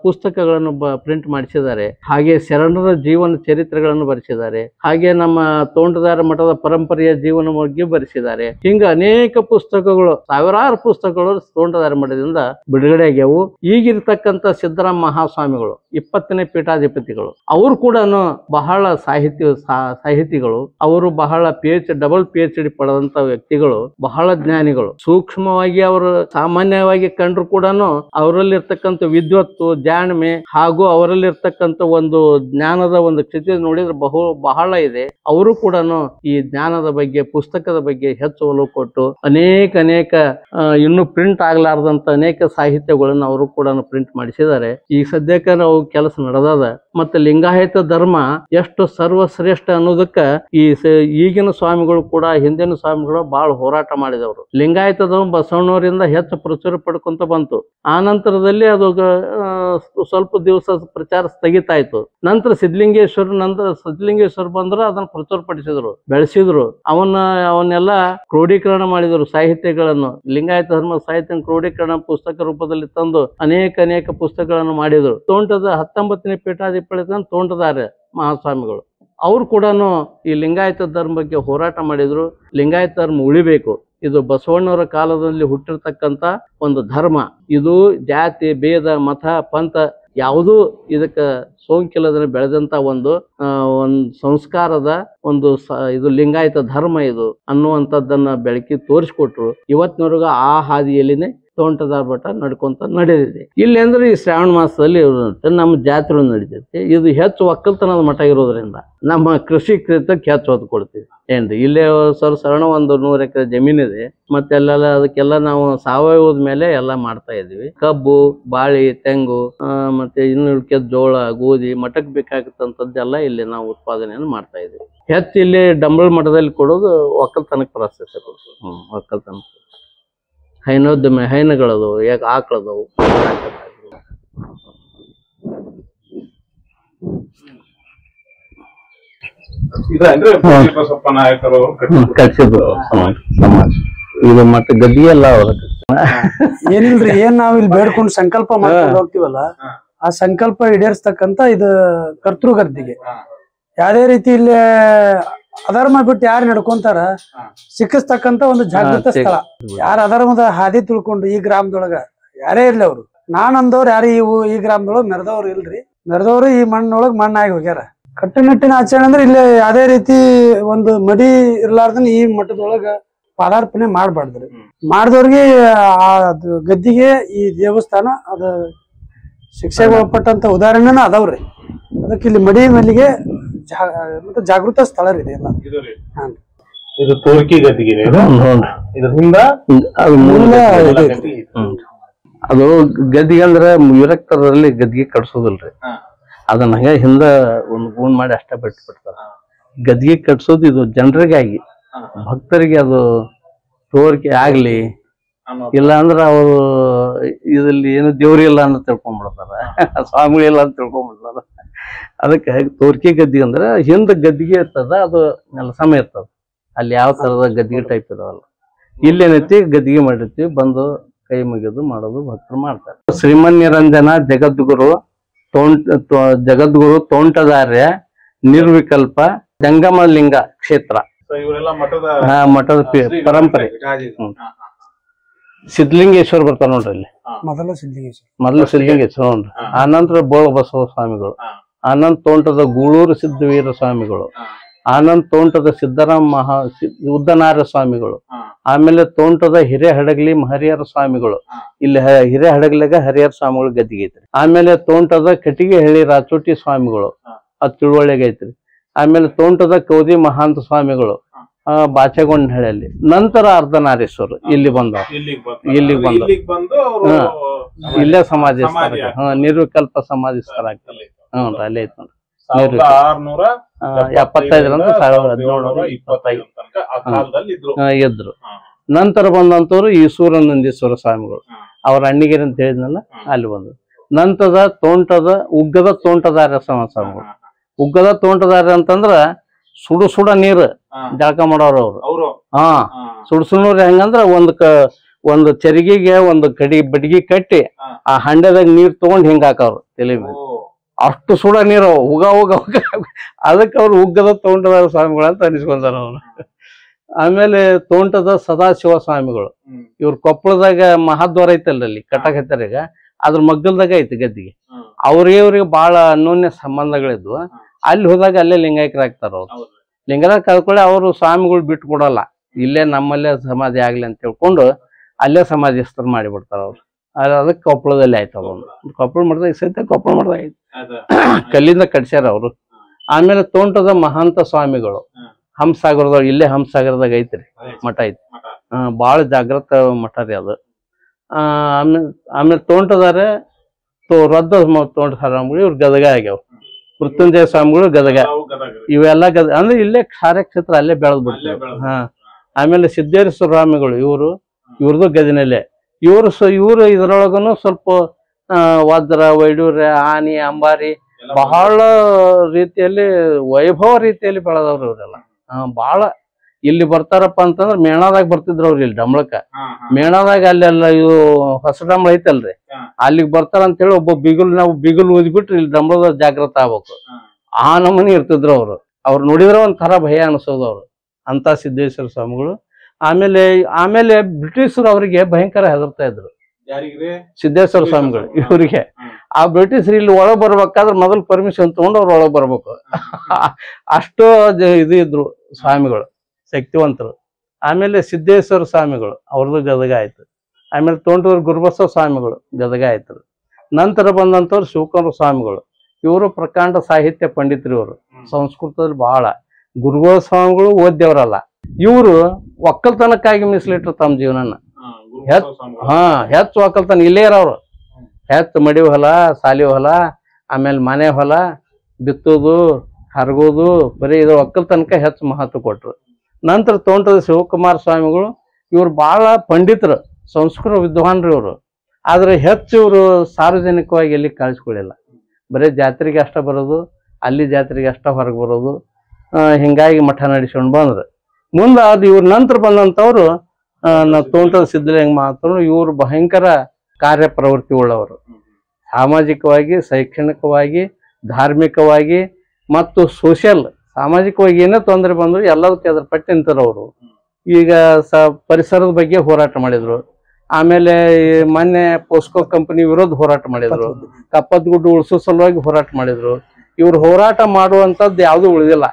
ಪುಸ್ತಕಗಳನ್ನು ಪ್ರಿಂಟ್ ಮಾಡಿಸಿದ್ದಾರೆ. ಹಾಗೆ ಶರಣರ ಜೀವನ ಚರಿತ್ರೆಗಳನ್ನು ಬರೆಸಿದ್ದಾರೆ. ಹಾಗೆ ನಮ್ಮ ತೋಂಟದಾರ ಮಠದ ಪರಂಪರೆಯ ಜೀವನ ಬಗ್ಗೆ ಬರೆಸಿದ್ದಾರೆ. ಹಿಂಗ ಅನೇಕ ಪುಸ್ತಕಗಳು, ಸಾವಿರಾರು ಪುಸ್ತಕಗಳು ತೋಂಟದಾರ ಮಠದಿಂದ ಬಿಡುಗಡೆ ಆಗ್ಯಾವು. ಈಗಿರ್ತಕ್ಕಂಥ ಸಿದ್ದರಾಮ ಮಹಾಸ್ವಾಮಿಗಳು 20ನೇ ಪೀಠಾಧಿಪತಿಗಳು, ಅವರು ಕೂಡ ಬಹಳ ಸಾಹಿತಿಗಳು. ಅವರು ಬಹಳ ಡಬಲ್ PhD ಪಡೆದಂತ ವ್ಯಕ್ತಿಗಳು, ಬಹಳ ಜ್ಞಾನಿಗಳು. ಸೂಕ್ಷ್ಮವಾಗಿ ಅವರು ಸಾಮಾನ್ಯವಾಗಿ ಕಂಡ್ರು ಕೂಡ ಅವರಲ್ಲಿರ್ತಕ್ಕಂಥ ವಿದ್ವತ್ತು, ಜಾಣ್ಮೆ ಹಾಗೂ ಅವರಲ್ಲಿರ್ತಕ್ಕಂಥ ಒಂದು ಜ್ಞಾನದ ಒಂದು ಸ್ಥಿತಿ ನೋಡಿದ್ರೆ ಬಹಳ ಇದೆ. ಅವರು ಕೂಡ ಈ ಜ್ಞಾನದ ಬಗ್ಗೆ, ಪುಸ್ತಕದ ಬಗ್ಗೆ ಹೆಚ್ಚು ಒಲವು ಕೊಟ್ಟು ಅನೇಕ ಇನ್ನು ಪ್ರಿಂಟ್ ಆಗ್ಲಾರ್ದಂತ ಅನೇಕ ಸಾಹಿತ್ಯಗಳನ್ನು ಅವರು ಕೂಡ ಪ್ರಿಂಟ್ ಮಾಡಿಸಿದ್ದಾರೆ. ಈಗ ಸದ್ಯಕ್ಕೆ ನಾವು ಕೆಲಸ ನಡೆದದ. ಮತ್ತೆ ಲಿಂಗಾಯತ ಧರ್ಮ ಎಷ್ಟು ಸರ್ವಶ್ರೇಷ್ಠ ಅನ್ನೋದಕ್ಕ ಈಗಿನ ಸ್ವಾಮಿಗಳು ಕೂಡ ಹಿಂದಿನ ಸ್ವಾಮಿಗಳು ಬಹಳ ಹೋರಾಟ ಮಾಡಿದವರು. ಲಿಂಗಾಯತ ಧರ್ಮ ಬಸವಣ್ಣವರಿಂದ ಹೆಚ್ಚು ಪ್ರಚುರ ಪಡ್ಕೊಂತ ಬಂತು. ಆ ನಂತರದಲ್ಲಿ ಅದು ಸ್ವಲ್ಪ ದಿವಸ ಪ್ರಚಾರ ಸ್ಥಗಿತ ಆಯ್ತು. ನಂತರ ಸಿದ್ಧಲಿಂಗೇಶ್ವರ ಬಂದ್ರೆ ಅದನ್ನ ಪ್ರಚುರ ಪಡಿಸಿದ್ರು, ಬೆಳೆಸಿದ್ರು. ಅವನ್ನೆಲ್ಲ ಕ್ರೋಢೀಕರಣ ಮಾಡಿದರು. ಸಾಹಿತ್ಯಗಳನ್ನು, ಲಿಂಗಾಯತ ಧರ್ಮ ಸಾಹಿತ್ಯ ಕ್ರೋಢೀಕರಣ ಪುಸ್ತಕ ರೂಪದಲ್ಲಿ ತಂದು ಅನೇಕ ಪುಸ್ತಕಗಳನ್ನು ಮಾಡಿದರು. ತೋಂಟದ 19ನೇ ಪೀಠಾಧಿಪತಿ ತೋಂಟದಾರ ಮಹಾಸ್ವಾಮಿಗಳು ಅವರು ಕೂಡ ಈ ಲಿಂಗಾಯತ ಧರ್ಮ ಬಗ್ಗೆ ಹೋರಾಟ ಮಾಡಿದ್ರು. ಲಿಂಗಾಯತ ಧರ್ಮ ಉಳಿಬೇಕು, ಇದು ಬಸವಣ್ಣವರ ಕಾಲದಲ್ಲಿ ಹುಟ್ಟಿರ್ತಕ್ಕಂಥ ಒಂದು ಧರ್ಮ. ಇದು ಜಾತಿ, ಭೇದ, ಮತ, ಪಂಥ ಯಾವುದೂ ಇದಕ್ಕೆ ಸೋಂಕಿಲ್ಲದನ್ನ ಬೆಳೆದಂತ ಒಂದು ಸಂಸ್ಕಾರದ ಇದು ಲಿಂಗಾಯತ ಧರ್ಮ ಇದು ಅನ್ನುವಂಥದ್ದನ್ನ ಬೆಳಕಿ ತೋರಿಸ್ಕೊಟ್ರು. ಇವತ್ತಿನವರೆಗೂ ಆ ಹಾದಿಯಲ್ಲಿನೇ ತೋಂಟದಾರ ಮಠ ನಡ್ಕೊಂತ ನಡೆದಿದೆ. ಇಲ್ಲಿ ಅಂದ್ರೆ ಈ ಶ್ರಾವಣ ಮಾಸದಲ್ಲಿ ನಮ್ಮ ಜಾತ್ರೆ ನಡೀತೈತಿ. ಇದು ಹೆಚ್ಚು ಒಕ್ಕಲ್ತನದ ಮಠ ಇರೋದ್ರಿಂದ ನಮ್ಮ ಕೃಷಿ ಕ್ಷೇತ್ರಕ್ಕೆ ಹೆಚ್ಚು ಒತ್ತು ಕೊಡ್ತೀವಿ. ಏನ್ರಿ ಇಲ್ಲೇ ಸರಣ ಒಂದು 100 ಎಕರೆ ಜಮೀನಿದೆ. ಮತ್ತೆ ಅದಕ್ಕೆಲ್ಲ ನಾವು ಸಾವಯವದ ಮೇಲೆ ಎಲ್ಲ ಮಾಡ್ತಾ ಇದೀವಿ. ಕಬ್ಬು, ಬಾಳಿ, ತೆಂಗು, ಮತ್ತೆ ಇನ್ನು ಜೋಳ, ಗೋಧಿ, ಮಠಕ್ಕೆ ಬೇಕಾಗತ್ತಂತದ್ದೆಲ್ಲ ಇಲ್ಲಿ ನಾವು ಉತ್ಪಾದನೆಯನ್ನು ಮಾಡ್ತಾ ಇದೀವಿ. ಹೆಚ್ಚು ಇಲ್ಲಿ ಡಂಬಳ ಮಠದಲ್ಲಿ ಕೊಡೋದು ಒಕ್ಕಲ್ತನಕ್ಕೆ ಪ್ರಾಶಸ್ತ್ಯ ಕೊಡ್ತೀವಿ. ಒಕ್ಕಲ್ತನ ಹೈನಗಳದು, ಆಕಳದವು. ಕಟ್ಸಿದ್ರು ಸಮಾಜ. ಇದು ಮತ್ತೆ ಗದ್ದಿಗೆ ಎಲ್ಲ ಏನಿಲ್ರಿ, ಏನ್ ನಾವ್ ಇಲ್ಲಿ ಬೇಡ್ಕೊಂಡು ಸಂಕಲ್ಪ ಮಾಡ್ಕೊಂಡು ಹೋಗ್ತಿವಲ್ಲ, ಆ ಸಂಕಲ್ಪ ಈಡೇರಿಸ್ತಕ್ಕಂತ ಇದು ಕರ್ತೃ ಗದ್ದಿಗೆ. ಯಾವ್ದೇ ರೀತಿ ಇಲ್ಲಿ ಅಧರ್ಮ ಬಿಟ್ಟು ಯಾರು ನಡ್ಕೊಂತಾರ ಸಿಕ್ಕಿಸ್ತಕ್ಕಂತ ಒಂದು ಜಾಗೃತ ಸ್ಥಳ. ಯಾರ ಅಧರ್ಮದ ಹಾದಿ ತಿಳ್ಕೊಂಡು ಈ ಗ್ರಾಮದೊಳಗ ಯಾರೇ ಇರ್ಲಿ ಅವ್ರು, ನಾನಂದವ್ರು ಯಾರು ಈ ಗ್ರಾಮದೊಳಗ ಮೆರೆದವ್ರು ಇಲ್ರಿ. ಮೆರೆದವ್ರು ಈ ಮಣ್ಣೊಳಗ್ ಮಣ್ಣಾಗಿ ಹೋಗ್ಯಾರ. ಕಟ್ಟುನಿಟ್ಟಿನ ಆಚರಣೆ ಅಂದ್ರೆ ಇಲ್ಲಿ ಯಾವ್ದೇ ರೀತಿ ಒಂದು ಮಡಿ ಇರ್ಲಾರ್ದನ್ ಈ ಮಠದೊಳಗ ಪಾದಾರ್ಪಣೆ ಮಾಡ್ಬಾರ್ದ್ರಿ. ಮಾಡಿದವ್ರಿಗೆ ಆ ಗದ್ದಿಗೆ ಈ ದೇವಸ್ಥಾನ ಅದ ಶಿಕ್ಷೆಗೆ ಒಳಪಟ್ಟಂತ ಉದಾಹರಣೆನ ಅದಾವ್ರಿ. ಅದಕ್ಕೆ ಇಲ್ಲಿ ಮಡಿ ಮೇಲಿಗೆ ಮತ್ತೆ ಜಾಗೃತ ಸ್ಥಳ ಇದೆ ಎಲ್ಲ. ಇದು ತೋರ್ಕಿ ಗದ್ದಿಗೆ ಅದು ಗದ್ದಿಗೆ ಅಂದ್ರೆ ವಿರಕ್ತರಲ್ಲಿ ಗದ್ದಿಗೆ ಕಟ್ಸೋದಿಲ್ರಿ. ಅದನ್ನ ಹಂಗ ಹಿಂದ ಒಂದು ಗೂಣ್ ಮಾಡಿ ಅಷ್ಟ ಬಿಟ್ಬಿಡ್ತಾರ. ಗದ್ದಿಗೆ ಕಟ್ಸೋದು ಇದು ಜನರಿಗಾಗಿ, ಭಕ್ತರಿಗೆ ಅದು ತೋರಿಕೆ ಆಗ್ಲಿ. ಇಲ್ಲ ಅಂದ್ರ ಅವರು ಇದ್ರಲ್ಲಿ ಏನು ದೇವ್ರಿ ಇಲ್ಲ ಅಂತ ತಿಳ್ಕೊಂಡ್ಬಿಡ್ತಾರ, ಸ್ವಾಮಿಗಳಿಲ್ಲ ಅಂತ ತಿಳ್ಕೊಂಡ್ಬಿಡ್ತಾರ. ಅದಕ್ಕೆ ತೋರ್ಕಿ ಗದ್ದಿಗೆ ಅಂದ್ರೆ ಹಿಂದ ಗದ್ದಿಗೆ ಇರ್ತದ, ಅದು ನೆಲಸಮ ಇರ್ತದ. ಅಲ್ಲಿ ಯಾವ ತರದ ಗದ್ದಿಗೆ ಟೈಪ್ ಇದಾವಲ್ಲ. ಇಲ್ಲೇನೈತಿ ಗದ್ದಿಗೆ ಮಾಡಿರ್ತೀವಿ, ಬಂದು ಕೈ ಮುಗಿದು ಮಾಡೋದು ಭಕ್ತರು ಮಾಡ್ತಾರೆ. ಶ್ರೀಮನ್ ನಿರಂಜನ ಜಗದ್ಗುರು ಜಗದ್ಗುರು ತೋಂಟದಾರ್ಯ ನಿರ್ವಿಕಲ್ಪ ಜಂಗಮ ಲಿಂಗ ಕ್ಷೇತ್ರ. ಇವರೆಲ್ಲ ಮಠದ ಮಠದ ಪರಂಪರೆ. ಸಿದ್ಧಲಿಂಗೇಶ್ವರ ಬರ್ತಾರ ನೋಡ್ರಿ ಇಲ್ಲಿ, ಮೊದಲು ಸಿದ್ಧಲಿಂಗೇಶ್ವರ ನೋಡ್ರಿ. ಆನಂತರ ಬೋಳ ಬಸವ ಸ್ವಾಮಿಗಳು, ಆನಂದ್ ತೋಂಟದ ಗೂಳೂರು ಸಿದ್ಧವೀರ ಸ್ವಾಮಿಗಳು, ಆನಂದ್ ತೋಂಟದ ಸಿದ್ದರಾಮ ಉದ್ದನಾರ್ಯ ಸ್ವಾಮಿಗಳು, ಆಮೇಲೆ ತೋಂಟದ ಹಿರೇಹಡಗಲಿ ಹರಿಹರ ಸ್ವಾಮಿಗಳು, ಇಲ್ಲಿ ಹಿರೇಹಡಗಲಿಗ ಹರಿಹರ ಸ್ವಾಮಿಗಳು ಗದ್ದಿಗೆ ಐತ್ರಿ. ಆಮೇಲೆ ತೋಂಟದ ಕಟಿಗೆಹಳ್ಳಿ ರಾಚೋಟಿ ಸ್ವಾಮಿಗಳು, ಅದು ತಿಳುವಳಿಗೆ ಐತ್ರಿ. ಆಮೇಲೆ ತೋಂಟದ ಕೌದಿ ಮಹಾಂತ ಸ್ವಾಮಿಗಳು ಬಾಚೆಗೊಂಡಹಳ್ಳಿಯಲ್ಲಿ. ನಂತರ ಅರ್ಧನಾರೀಶ್ವರು ಇಲ್ಲಿ ಇಲ್ಲಿಗೆ ಬಂದು ಇಲ್ಲೇ ಸಮಾಧಿ ನಿರ್ವಿಕಲ್ಪ ಸಮಾಧಿ ಸ್ಥಳ ಆಗ್ತದೆ. ಹ್ಞೂ ಅಲ್ಲೇ ಐತ್ ನೋಡ್ರಿ. 1675ರಿಂದ 1725 ಇದ್ರು. ನಂತರ ಬಂದಂತವ್ರು ಈಶ್ವರಾನಂದೇಶ್ವರ ಸ್ವಾಮಿಗಳು, ಅವ್ರ ಅಣ್ಣಿಗೆರೆ ಅಂತ ಹೇಳಿದ್ನಲ್ಲ ಅಲ್ಲಿ ಬಂದ್ರು. ನಂತರದ ತೋಂಟದ ಉಗ್ಗದ ತೋಂಟದಾರ್ಯ ಸ್ವಾಮಿಗಳು. ಉಗ್ಗದ ತೋಂಟದಾರ್ಯ ಅಂತಂದ್ರ ಸುಡ ನೀರು ಜಳಕ ಮಾಡೋರು ಅವ್ರು. ಸುಡು ಹೆಂಗಂದ್ರ ಒಂದು ಚರಿಗೆಗೆ ಒಂದು ಬಡ್ಗಿ ಕಟ್ಟಿ ಆ ಹಂಡೆದಾಗ ನೀರ್ ತಗೊಂಡ್ ಹಿಂಗ ಹಾಕವ್ರು ತಲೆ ಮೇಲೆ. ಅಷ್ಟು ಸುಡ ನೀರು ಉಗ ಅದಕ್ಕೆ ಅವ್ರು ಉಗ್ಗದ ತೋಂಟದಾರ ಸ್ವಾಮಿಗಳು ಅಂತ ಅನಿಸ್ಕೊಂತಾರ ಅವ್ರು. ಆಮೇಲೆ ತೋಂಟದ ಸದಾಶಿವ ಸ್ವಾಮಿಗಳು, ಇವ್ರ ಕೊಪ್ಪಳದಾಗ ಮಹಾದ್ವಾರ ಐತಲ್ರಿ ಕಟ್ಟಕ್ ಹತ್ತಾರ ಈಗ, ಅದ್ರ ಮಗ್ಗಲ್ದಾಗ ಐತಿ ಗದ್ದಿಗೆ. ಇವ್ರಿಗೆ ಬಹಳ ಅನ್ಯೋನ್ಯ ಸಂಬಂಧಗಳಿದ್ವು. ಅಲ್ಲಿ ಹೋದಾಗ ಅಲ್ಲೇ ಲಿಂಗಾಯಕರಾಗ್ತಾರ ಅವ್ರು. ಲಿಂಗರಾಜ್ ಕಳ್ಕೊಳ್ಳಿ ಅವರು ಸ್ವಾಮಿಗಳು ಬಿಟ್ಟು ಕೊಡಲ್ಲ, ಇಲ್ಲೇ ನಮ್ಮಲ್ಲೇ ಸಮಾಧಿ ಆಗ್ಲಿ ಅಂತ ತಿಳ್ಕೊಂಡು ಅಲ್ಲೇ ಸಮಾಧಿಸ್ತರ ಮಾಡಿಬಿಡ್ತಾರ ಅವ್ರು. ಅದಕ್ಕೆ ಕೊಪ್ಪಳದಲ್ಲಿ ಆಯ್ತು ಅವ್ರು. ಕೊಪ್ಪಳ ಮಠದಾಗ ಸಹಿತ ಕೊಪ್ಪಳ ಮಠದಾಗ ಐತಿ, ಕಲ್ಲಿಂದ ಕಟ್ಸ್ಯಾರ ಅವರು. ಆಮೇಲೆ ತೋಂಟದ ಮಹಾಂತ ಸ್ವಾಮಿಗಳು ಹಂಸಾಗರದಾಗ, ಇಲ್ಲೇ ಹಂಸಾಗರದಾಗ ಐತ್ರಿ ಮಠ ಐತಿ. ಬಾಳ ಜಾಗೃತ ಮಠ ರೀ ಅದು. ಆಮೇಲೆ ತೋಂಟದಾರೆ ರದ್ದ ತೋಂಟ ಸ್ವಾಮಿಗಳು ಇವ್ರು ಗದಗ ಆಗ್ಯಾವ. ಮೃತ್ಯುಂಜಯ ಸ್ವಾಮಿಗಳು ಗದಗ. ಇವೆಲ್ಲ ಅಂದ್ರೆ ಇಲ್ಲೇ ಕಾರ್ಯಕ್ಷೇತ್ರ ಅಲ್ಲೇ ಬೆಳೆದ್ ಬಿಡ್ತಾರೆ. ಆಮೇಲೆ ಸಿದ್ದೇಶ್ವರ ಸ್ವಾಮಿಗಳು ಇವ್ರದ್ದು ಗದಿನಲ್ಲೇ. ಇವ್ರು ಇದ್ರೊಳಗನು ಸ್ವಲ್ಪ ವಜ್ರ ವೈಡೂರ್ಯ ಆನಿ ಅಂಬಾರಿ ಬಹಳ ರೀತಿಯಲ್ಲಿ ವೈಭವ ರೀತಿಯಲ್ಲಿ ಬೆಳೆದವ್ರು ಇವರೆಲ್ಲ. ಬಹಳ ಇಲ್ಲಿ ಬರ್ತಾರಪ್ಪ ಅಂತಂದ್ರ ಮೇಣದಾಗ ಬರ್ತಿದ್ರು ಅವ್ರು. ಇಲ್ಲಿ ಡಂಬಳಕ ಮೇಣದಾಗ ಅಲ್ಲೆಲ್ಲ ಇವು ಹೊಸ ಡಂಬಳ ಐತಲ್ರಿ, ಅಲ್ಲಿಗೆ ಬರ್ತಾರ ಅಂತ ಹೇಳಿ ಒಬ್ಬ ನಾವು ಬಿಗುಲ್ ಊದ್ಬಿಟ್ರಿ ಇಲ್ಲಿ ಡಂಬಳದ ಜಾಗೃತ ಆಗ್ಬೇಕು. ಆ ನಮೂನಿ ಇರ್ತಿದ್ರು ಅವ್ರು ನೋಡಿದ್ರೆ ಒಂಥರ ಭಯ ಅನಿಸೋದು ಅವ್ರು ಅಂತ ಸಿದ್ದೇಶ್ವರ ಸ್ವಾಮಿಗಳು. ಆಮೇಲೆ ಬ್ರಿಟಿಷರು ಅವರಿಗೆ ಭಯಂಕರ ಹೆದರ್ತಾ ಇದ್ರು, ಸಿದ್ದೇಶ್ವರ ಸ್ವಾಮಿಗಳು ಇವರಿಗೆ. ಆ ಬ್ರಿಟಿಷರು ಇಲ್ಲಿ ಒಳಗ್ ಬರ್ಬೇಕಾದ್ರೆ ಮೊದಲು ಪರ್ಮಿಷನ್ ತಗೊಂಡು ಅವ್ರು ಒಳಗ್ ಬರ್ಬೇಕು. ಅಷ್ಟು ಇದು ಇದ್ರು ಸ್ವಾಮಿಗಳು, ಶಕ್ತಿವಂತರು. ಆಮೇಲೆ ಸಿದ್ದೇಶ್ವರ ಸ್ವಾಮಿಗಳು ಅವ್ರದ್ದು ಗದಗ ಆಯ್ತು. ಆಮೇಲೆ ತೋಂಟೂರು ಗುರುಬಸವ ಸ್ವಾಮಿಗಳು ಗದಗ ಆಯ್ತು. ನಂತರ ಬಂದಂತವ್ರು ಶಿವಕುಮಾರ ಸ್ವಾಮಿಗಳು, ಇವರು ಪ್ರಕಾಂಡ ಸಾಹಿತ್ಯ ಪಂಡಿತರು. ಇವರು ಸಂಸ್ಕೃತದಲ್ಲಿ ಬಹಳ. ಗುರುಗಳ ಸ್ವಾಮಿಗಳು ಓದ್ಯವ್ರಲ್ಲ, ಇವರು ಒಕ್ಕಲ್ತನಕ್ಕಾಗಿ ಮೀಸಲಿಟ್ರು ತಮ್ಮ ಜೀವನನ. ಹೆಚ್ಚು ಒಕ್ಕಲ್ತನ ಇಲ್ಲೇ ಇರೋರು. ಹೆಚ್ಚು ಮಡಿ ಹೊಲ, ಸಾಲಿ ಹೊಲ, ಆಮೇಲೆ ಮನೆ ಹೊಲ, ಬಿತ್ತೋದು ಹರಗೋದು, ಬರೀ ಇದು ಒಕ್ಕಲ್ತನಕ ಹೆಚ್ಚು ಮಹತ್ವ ಕೊಟ್ರು. ನಂತರ ತೋಂಟದ ಶಿವಕುಮಾರ ಸ್ವಾಮಿಗಳು ಇವ್ರು ಬಹಳ ಪಂಡಿತರು, ಸಂಸ್ಕೃತ ವಿದ್ವಾನ್ರು ಇವರು. ಆದ್ರೆ ಹೆಚ್ಚು ಇವರು ಸಾರ್ವಜನಿಕವಾಗಿ ಎಲ್ಲಿ ಕಾಣಿಸ್ಕೊಳ್ಳಿಲ್ಲ. ಬರೀ ಜಾತ್ರೆಗೆ ಅಷ್ಟ ಬರೋದು, ಅಲ್ಲಿ ಜಾತ್ರೆಗೆ ಅಷ್ಟ ಹೊರಗೆ ಬರೋದು. ಹಿಂಗಾಗಿ ಮಠ ನಡೆಸ್ಕೊಂಡು ಬಂದ್ರು. ಮುಂದೆ ಅದು ಇವ್ರ ನಂತರ ಬಂದಂಥವ್ರು ತೋಂಟದ ಸಿದ್ಧಲಿಂಗ ಮಹಾತ್ಮರು. ಇವರು ಭಯಂಕರ ಕಾರ್ಯಪ್ರವೃತ್ತಿ ಉಳ್ಳವರು, ಸಾಮಾಜಿಕವಾಗಿ, ಶೈಕ್ಷಣಿಕವಾಗಿ, ಧಾರ್ಮಿಕವಾಗಿ ಮತ್ತು ಸೋಷಿಯಲ್, ಸಾಮಾಜಿಕವಾಗಿ ಏನೇ ತೊಂದರೆ ಬಂದ್ರು ಎಲ್ಲದಕ್ಕೆ ಅದ್ರ ಪಟ್ಟಿ ನಿಂತರವರು. ಈಗ ಪರಿಸರದ ಬಗ್ಗೆ ಹೋರಾಟ ಮಾಡಿದ್ರು. ಆಮೇಲೆ ಮೊನ್ನೆ ಪೋಸ್ಕೋ ಕಂಪನಿ ವಿರೋಧ ಹೋರಾಟ ಮಾಡಿದ್ರು. ಕಪ್ಪತ್ ಗುಡ್ಡು ಉಳಿಸೋ ಸಲುವಾಗಿ ಹೋರಾಟ ಮಾಡಿದ್ರು. ಇವ್ರು ಹೋರಾಟ ಮಾಡುವಂಥದ್ದು ಯಾವುದೂ ಉಳಿದಿಲ್ಲ.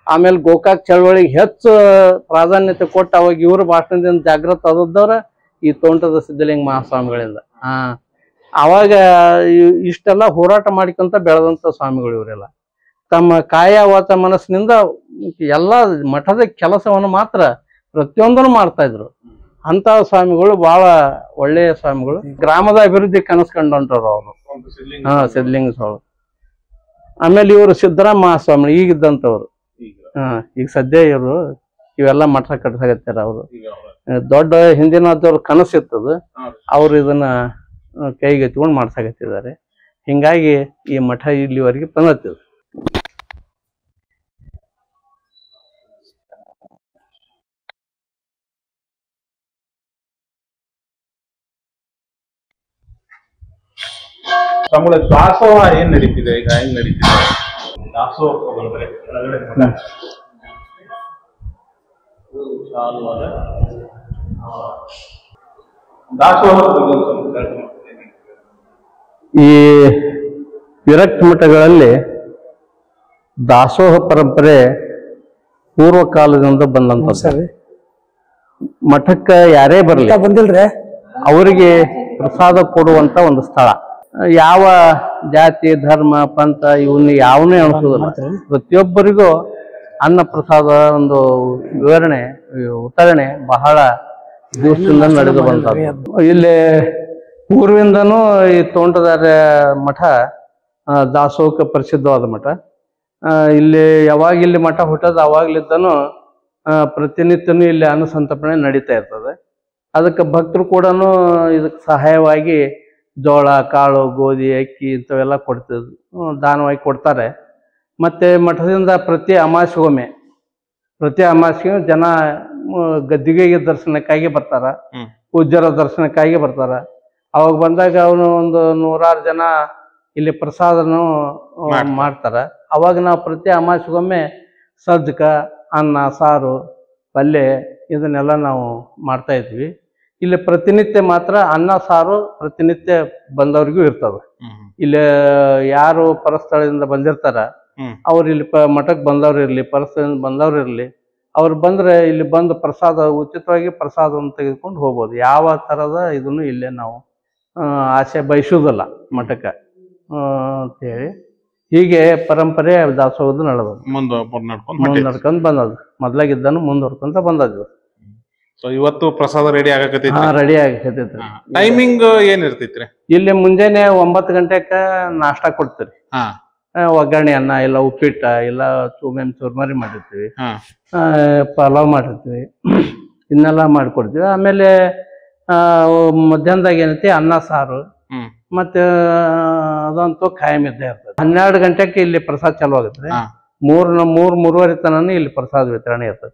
ಆಮೇಲೆ ಗೋಕಾಕ್ ಚಳವಳಿಗೆ ಹೆಚ್ಚು ಪ್ರಾಧಾನ್ಯತೆ ಕೊಟ್ಟು ಅವಾಗ ಇವ್ರ ಭಾಷಣದಿಂದ ಜಾಗೃತ ಆದವ್ರ ಈ ತೋಂಟದ ಸಿದ್ಧಲಿಂಗ ಮಹಾಸ್ವಾಮಿಗಳಿಂದ. ಅವಾಗ ಇಷ್ಟೆಲ್ಲ ಹೋರಾಟ ಮಾಡಿಕೊಂತ ಬೆಳೆದಂತ ಸ್ವಾಮಿಗಳು ಇವರೆಲ್ಲ. ತಮ್ಮ ಕಾಯ ವಾಚ ಮನಸ್ಸಿನಿಂದ ಎಲ್ಲ ಮಠದ ಕೆಲಸವನ್ನು ಮಾತ್ರ ಪ್ರತಿಯೊಂದನ್ನು ಮಾಡ್ತಾ ಇದ್ರು. ಅಂತ ಸ್ವಾಮಿಗಳು ಬಹಳ ಒಳ್ಳೆಯ ಸ್ವಾಮಿಗಳು. ಗ್ರಾಮದ ಅಭಿವೃದ್ಧಿ ಕನಸ್ಕೊಂಡಂಟವ್ರು ಅವರು. ಸಿದ್ಧಲಿಂಗ ಸ್ವಾಮಿ. ಆಮೇಲೆ ಇವರು ಸಿದ್ದರಾಮ ಮಹಾಸ್ವಾಮಿ ಈಗಿದ್ದಂಥವ್ರು. ಈಗ ಸದ್ಯ ಇವೆಲ್ಲ ಮಠ ಕಟ್ಸಾಕತ್ತಾರ ಅವರು. ದೊಡ್ಡ ಹಿಂದಿನದವ್ರ ಕನಸಿರ್ತದ, ಅವ್ರು ಇದನ್ನ ಕೈಗೆತ್ಕೊಂಡು ಮಾಡ್ಸಾಕತ್ತಿದ್ದಾರೆ. ಹಿಂಗಾಗಿ ಈ ಮಠ ಇಲ್ಲಿವರೆಗೆ ಬಂದತ್ತಿದೆ. ತಮ್ಮ ದಾಸೋಹ ಏನ್ ನಡೀತಿದೆ ಈಗ, ಹೆಂಗ್ ನಡೀತಿದೆ ದಾಸೋಹ ಬಂದ್ರೆ ಒಳಗಡೆ ದಾಸೋಹ ಈ ವಿರಕ್ತ ಮಠಗಳಲ್ಲಿ ದಾಸೋಹ ಪರಂಪರೆ ಪೂರ್ವ ಕಾಲದಿಂದ ಬಂದಂತ. ಮಠಕ್ಕ ಯಾರೇ ಬರಲಿ ಬಂದಿಲ್ರಿ ಅವರಿಗೆ ಪ್ರಸಾದ ಕೊಡುವಂತ ಒಂದು ಸ್ಥಳ. ಯಾವ ಜಾತಿ ಧರ್ಮ ಪಂಥ ಇವನ್ನ ಯಾವನೇ ಅನಿಸೋದಿಲ್ಲ, ಪ್ರತಿಯೊಬ್ಬರಿಗೂ ಅನ್ನ ಪ್ರಸಾದ ಒಂದು ವಿತರಣೆ ಬಹಳ ದಿವಸದಿಂದ ನಡೆದು ಬಂದದ್ದು. ಇಲ್ಲಿ ಪೂರ್ವಿಂದನೂ ಈ ತೋಂಟದಾರ್ಯ ಮಠ ದಾಸೋಹಕ್ಕೆ ಪ್ರಸಿದ್ಧವಾದ ಮಠ. ಇಲ್ಲಿ ಯಾವಾಗ ಇಲ್ಲಿ ಮಠ ಹುಟ್ಟದ ಅವಾಗ್ಲಿದ್ದನು ಪ್ರತಿನಿತ್ಯನೂ ಇಲ್ಲಿ ಅನ್ನಸಂತರ್ಪಣೆ ನಡೀತಾ ಇರ್ತದೆ. ಅದಕ್ಕೆ ಭಕ್ತರು ಕೂಡ ಇದಕ್ಕೆ ಸಹಾಯವಾಗಿ ಜೋಳ, ಕಾಳು, ಗೋಧಿ, ಅಕ್ಕಿ ಇಂಥವೆಲ್ಲ ದಾನವಾಗಿ ಕೊಡ್ತಾರೆ. ಮತ್ತೆ ಮಠದಿಂದ ಪ್ರತಿ ಅಮಾವಾಸ್ಯೆಗೆ ಜನ ಗದ್ದಿಗೆಗೆ ದರ್ಶನಕ್ಕಾಗಿ ಬರ್ತಾರ, ಪೂಜ್ಯರ ದರ್ಶನಕ್ಕಾಗಿ ಬರ್ತಾರ. ಅವಾಗ ಬಂದಾಗ ಅವನು ಒಂದು 100 ಜನ ಇಲ್ಲಿ ಪ್ರಸಾದನು ಮಾಡ್ತಾರ. ಅವಾಗ ನಾವು ಪ್ರತಿ ಅಮಾವಾಸ್ಯೆಗೊಮ್ಮೆ ಸಜ್ಜಕ, ಅನ್ನ, ಸಾರು, ಪಲ್ಯ ಇದನ್ನೆಲ್ಲ ನಾವು ಮಾಡ್ತಾ ಇದ್ವಿ. ಇಲ್ಲಿ ಪ್ರತಿನಿತ್ಯ ಮಾತ್ರ ಅನ್ನ ಸಾರು ಪ್ರತಿನಿತ್ಯ ಬಂದವ್ರಿಗೂ ಇರ್ತದೆ. ಇಲ್ಲಿ ಯಾರು ಪರಸ್ಥಳದಿಂದ ಬಂದಿರ್ತಾರ ಅವ್ರು ಇಲ್ಲಿ ಮಠಕ್ಕೆ ಬಂದವ್ರು ಇರ್ಲಿ, ಪರಸ್ಥಳದಿಂದ ಬಂದವ್ರು ಇರ್ಲಿ, ಅವ್ರು ಬಂದ್ರೆ ಇಲ್ಲಿ ಬಂದು ಪ್ರಸಾದ ಉಚಿತವಾಗಿ ಪ್ರಸಾದವನ್ನು ತೆಗೆದುಕೊಂಡು ಹೋಗ್ಬೋದು. ಯಾವ ಥರದ ಇದನ್ನು ಇಲ್ಲೇ ನಾವು ಆಸೆ ಬಯಸುವುದಿಲ್ಲ ಮಠಕ್ಕೆ ಅಂತೇಳಿ. ಹೀಗೆ ಪರಂಪರೆ ದಾಸೋಹದ್ದು ನಡೆದು ನಡ್ಕೊಂಡು ಬಂದದ್ದು. ಮೊದ್ಲಾಗಿದ್ದಾನು ಮುಂದುವರ್ಕೊಂತ ಬಂದದ್ದು. ಇವತ್ತು ಪ್ರಸಾದ ರೆಡಿ ಆಗಕತ್ತೈತಿ. ರೆಡಿ ಆಗಕತ್ತೈತ್ರಿ. ಟೈಮಿಂಗ್ ಏನ್ ಇರ್ತೈತ್ರಿ? ಇಲ್ಲಿ ಮುಂಜಾನೆ 9 ಗಂಟೆಗೆ ನಾಷ್ಟ ಕೊಡ್ತೀರಿ. ಒಗ್ಗರಣೆ ಅನ್ನ, ಇಲ್ಲ ಉಪ್ಪಿಟ್ಟ, ಇಲ್ಲ ಚೂರ್ಮರಿ ಮಾಡಿರ್ತೀವಿ, ಪಲಾವ್ ಮಾಡಿರ್ತೀವಿ, ಇನ್ನೆಲ್ಲ ಮಾಡಿಕೊಡ್ತೀವಿ. ಆಮೇಲೆ ಮಧ್ಯಾಹ್ನದಾಗ ಏನೈತಿ ಅನ್ನ ಸಾರು, ಮತ್ತೆ ಅದಂತೂ ಖಾಯಂ ಇದ್ದೇ ಇರ್ತದೆ. 12 ಗಂಟೆಗೆ ಇಲ್ಲಿ ಪ್ರಸಾದ ಚಾಲು ಆಗುತ್ತೆ. 3-3:30 ತನಕ ಇಲ್ಲಿ ಪ್ರಸಾದ ವಿತರಣೆ ಇರ್ತದೆ.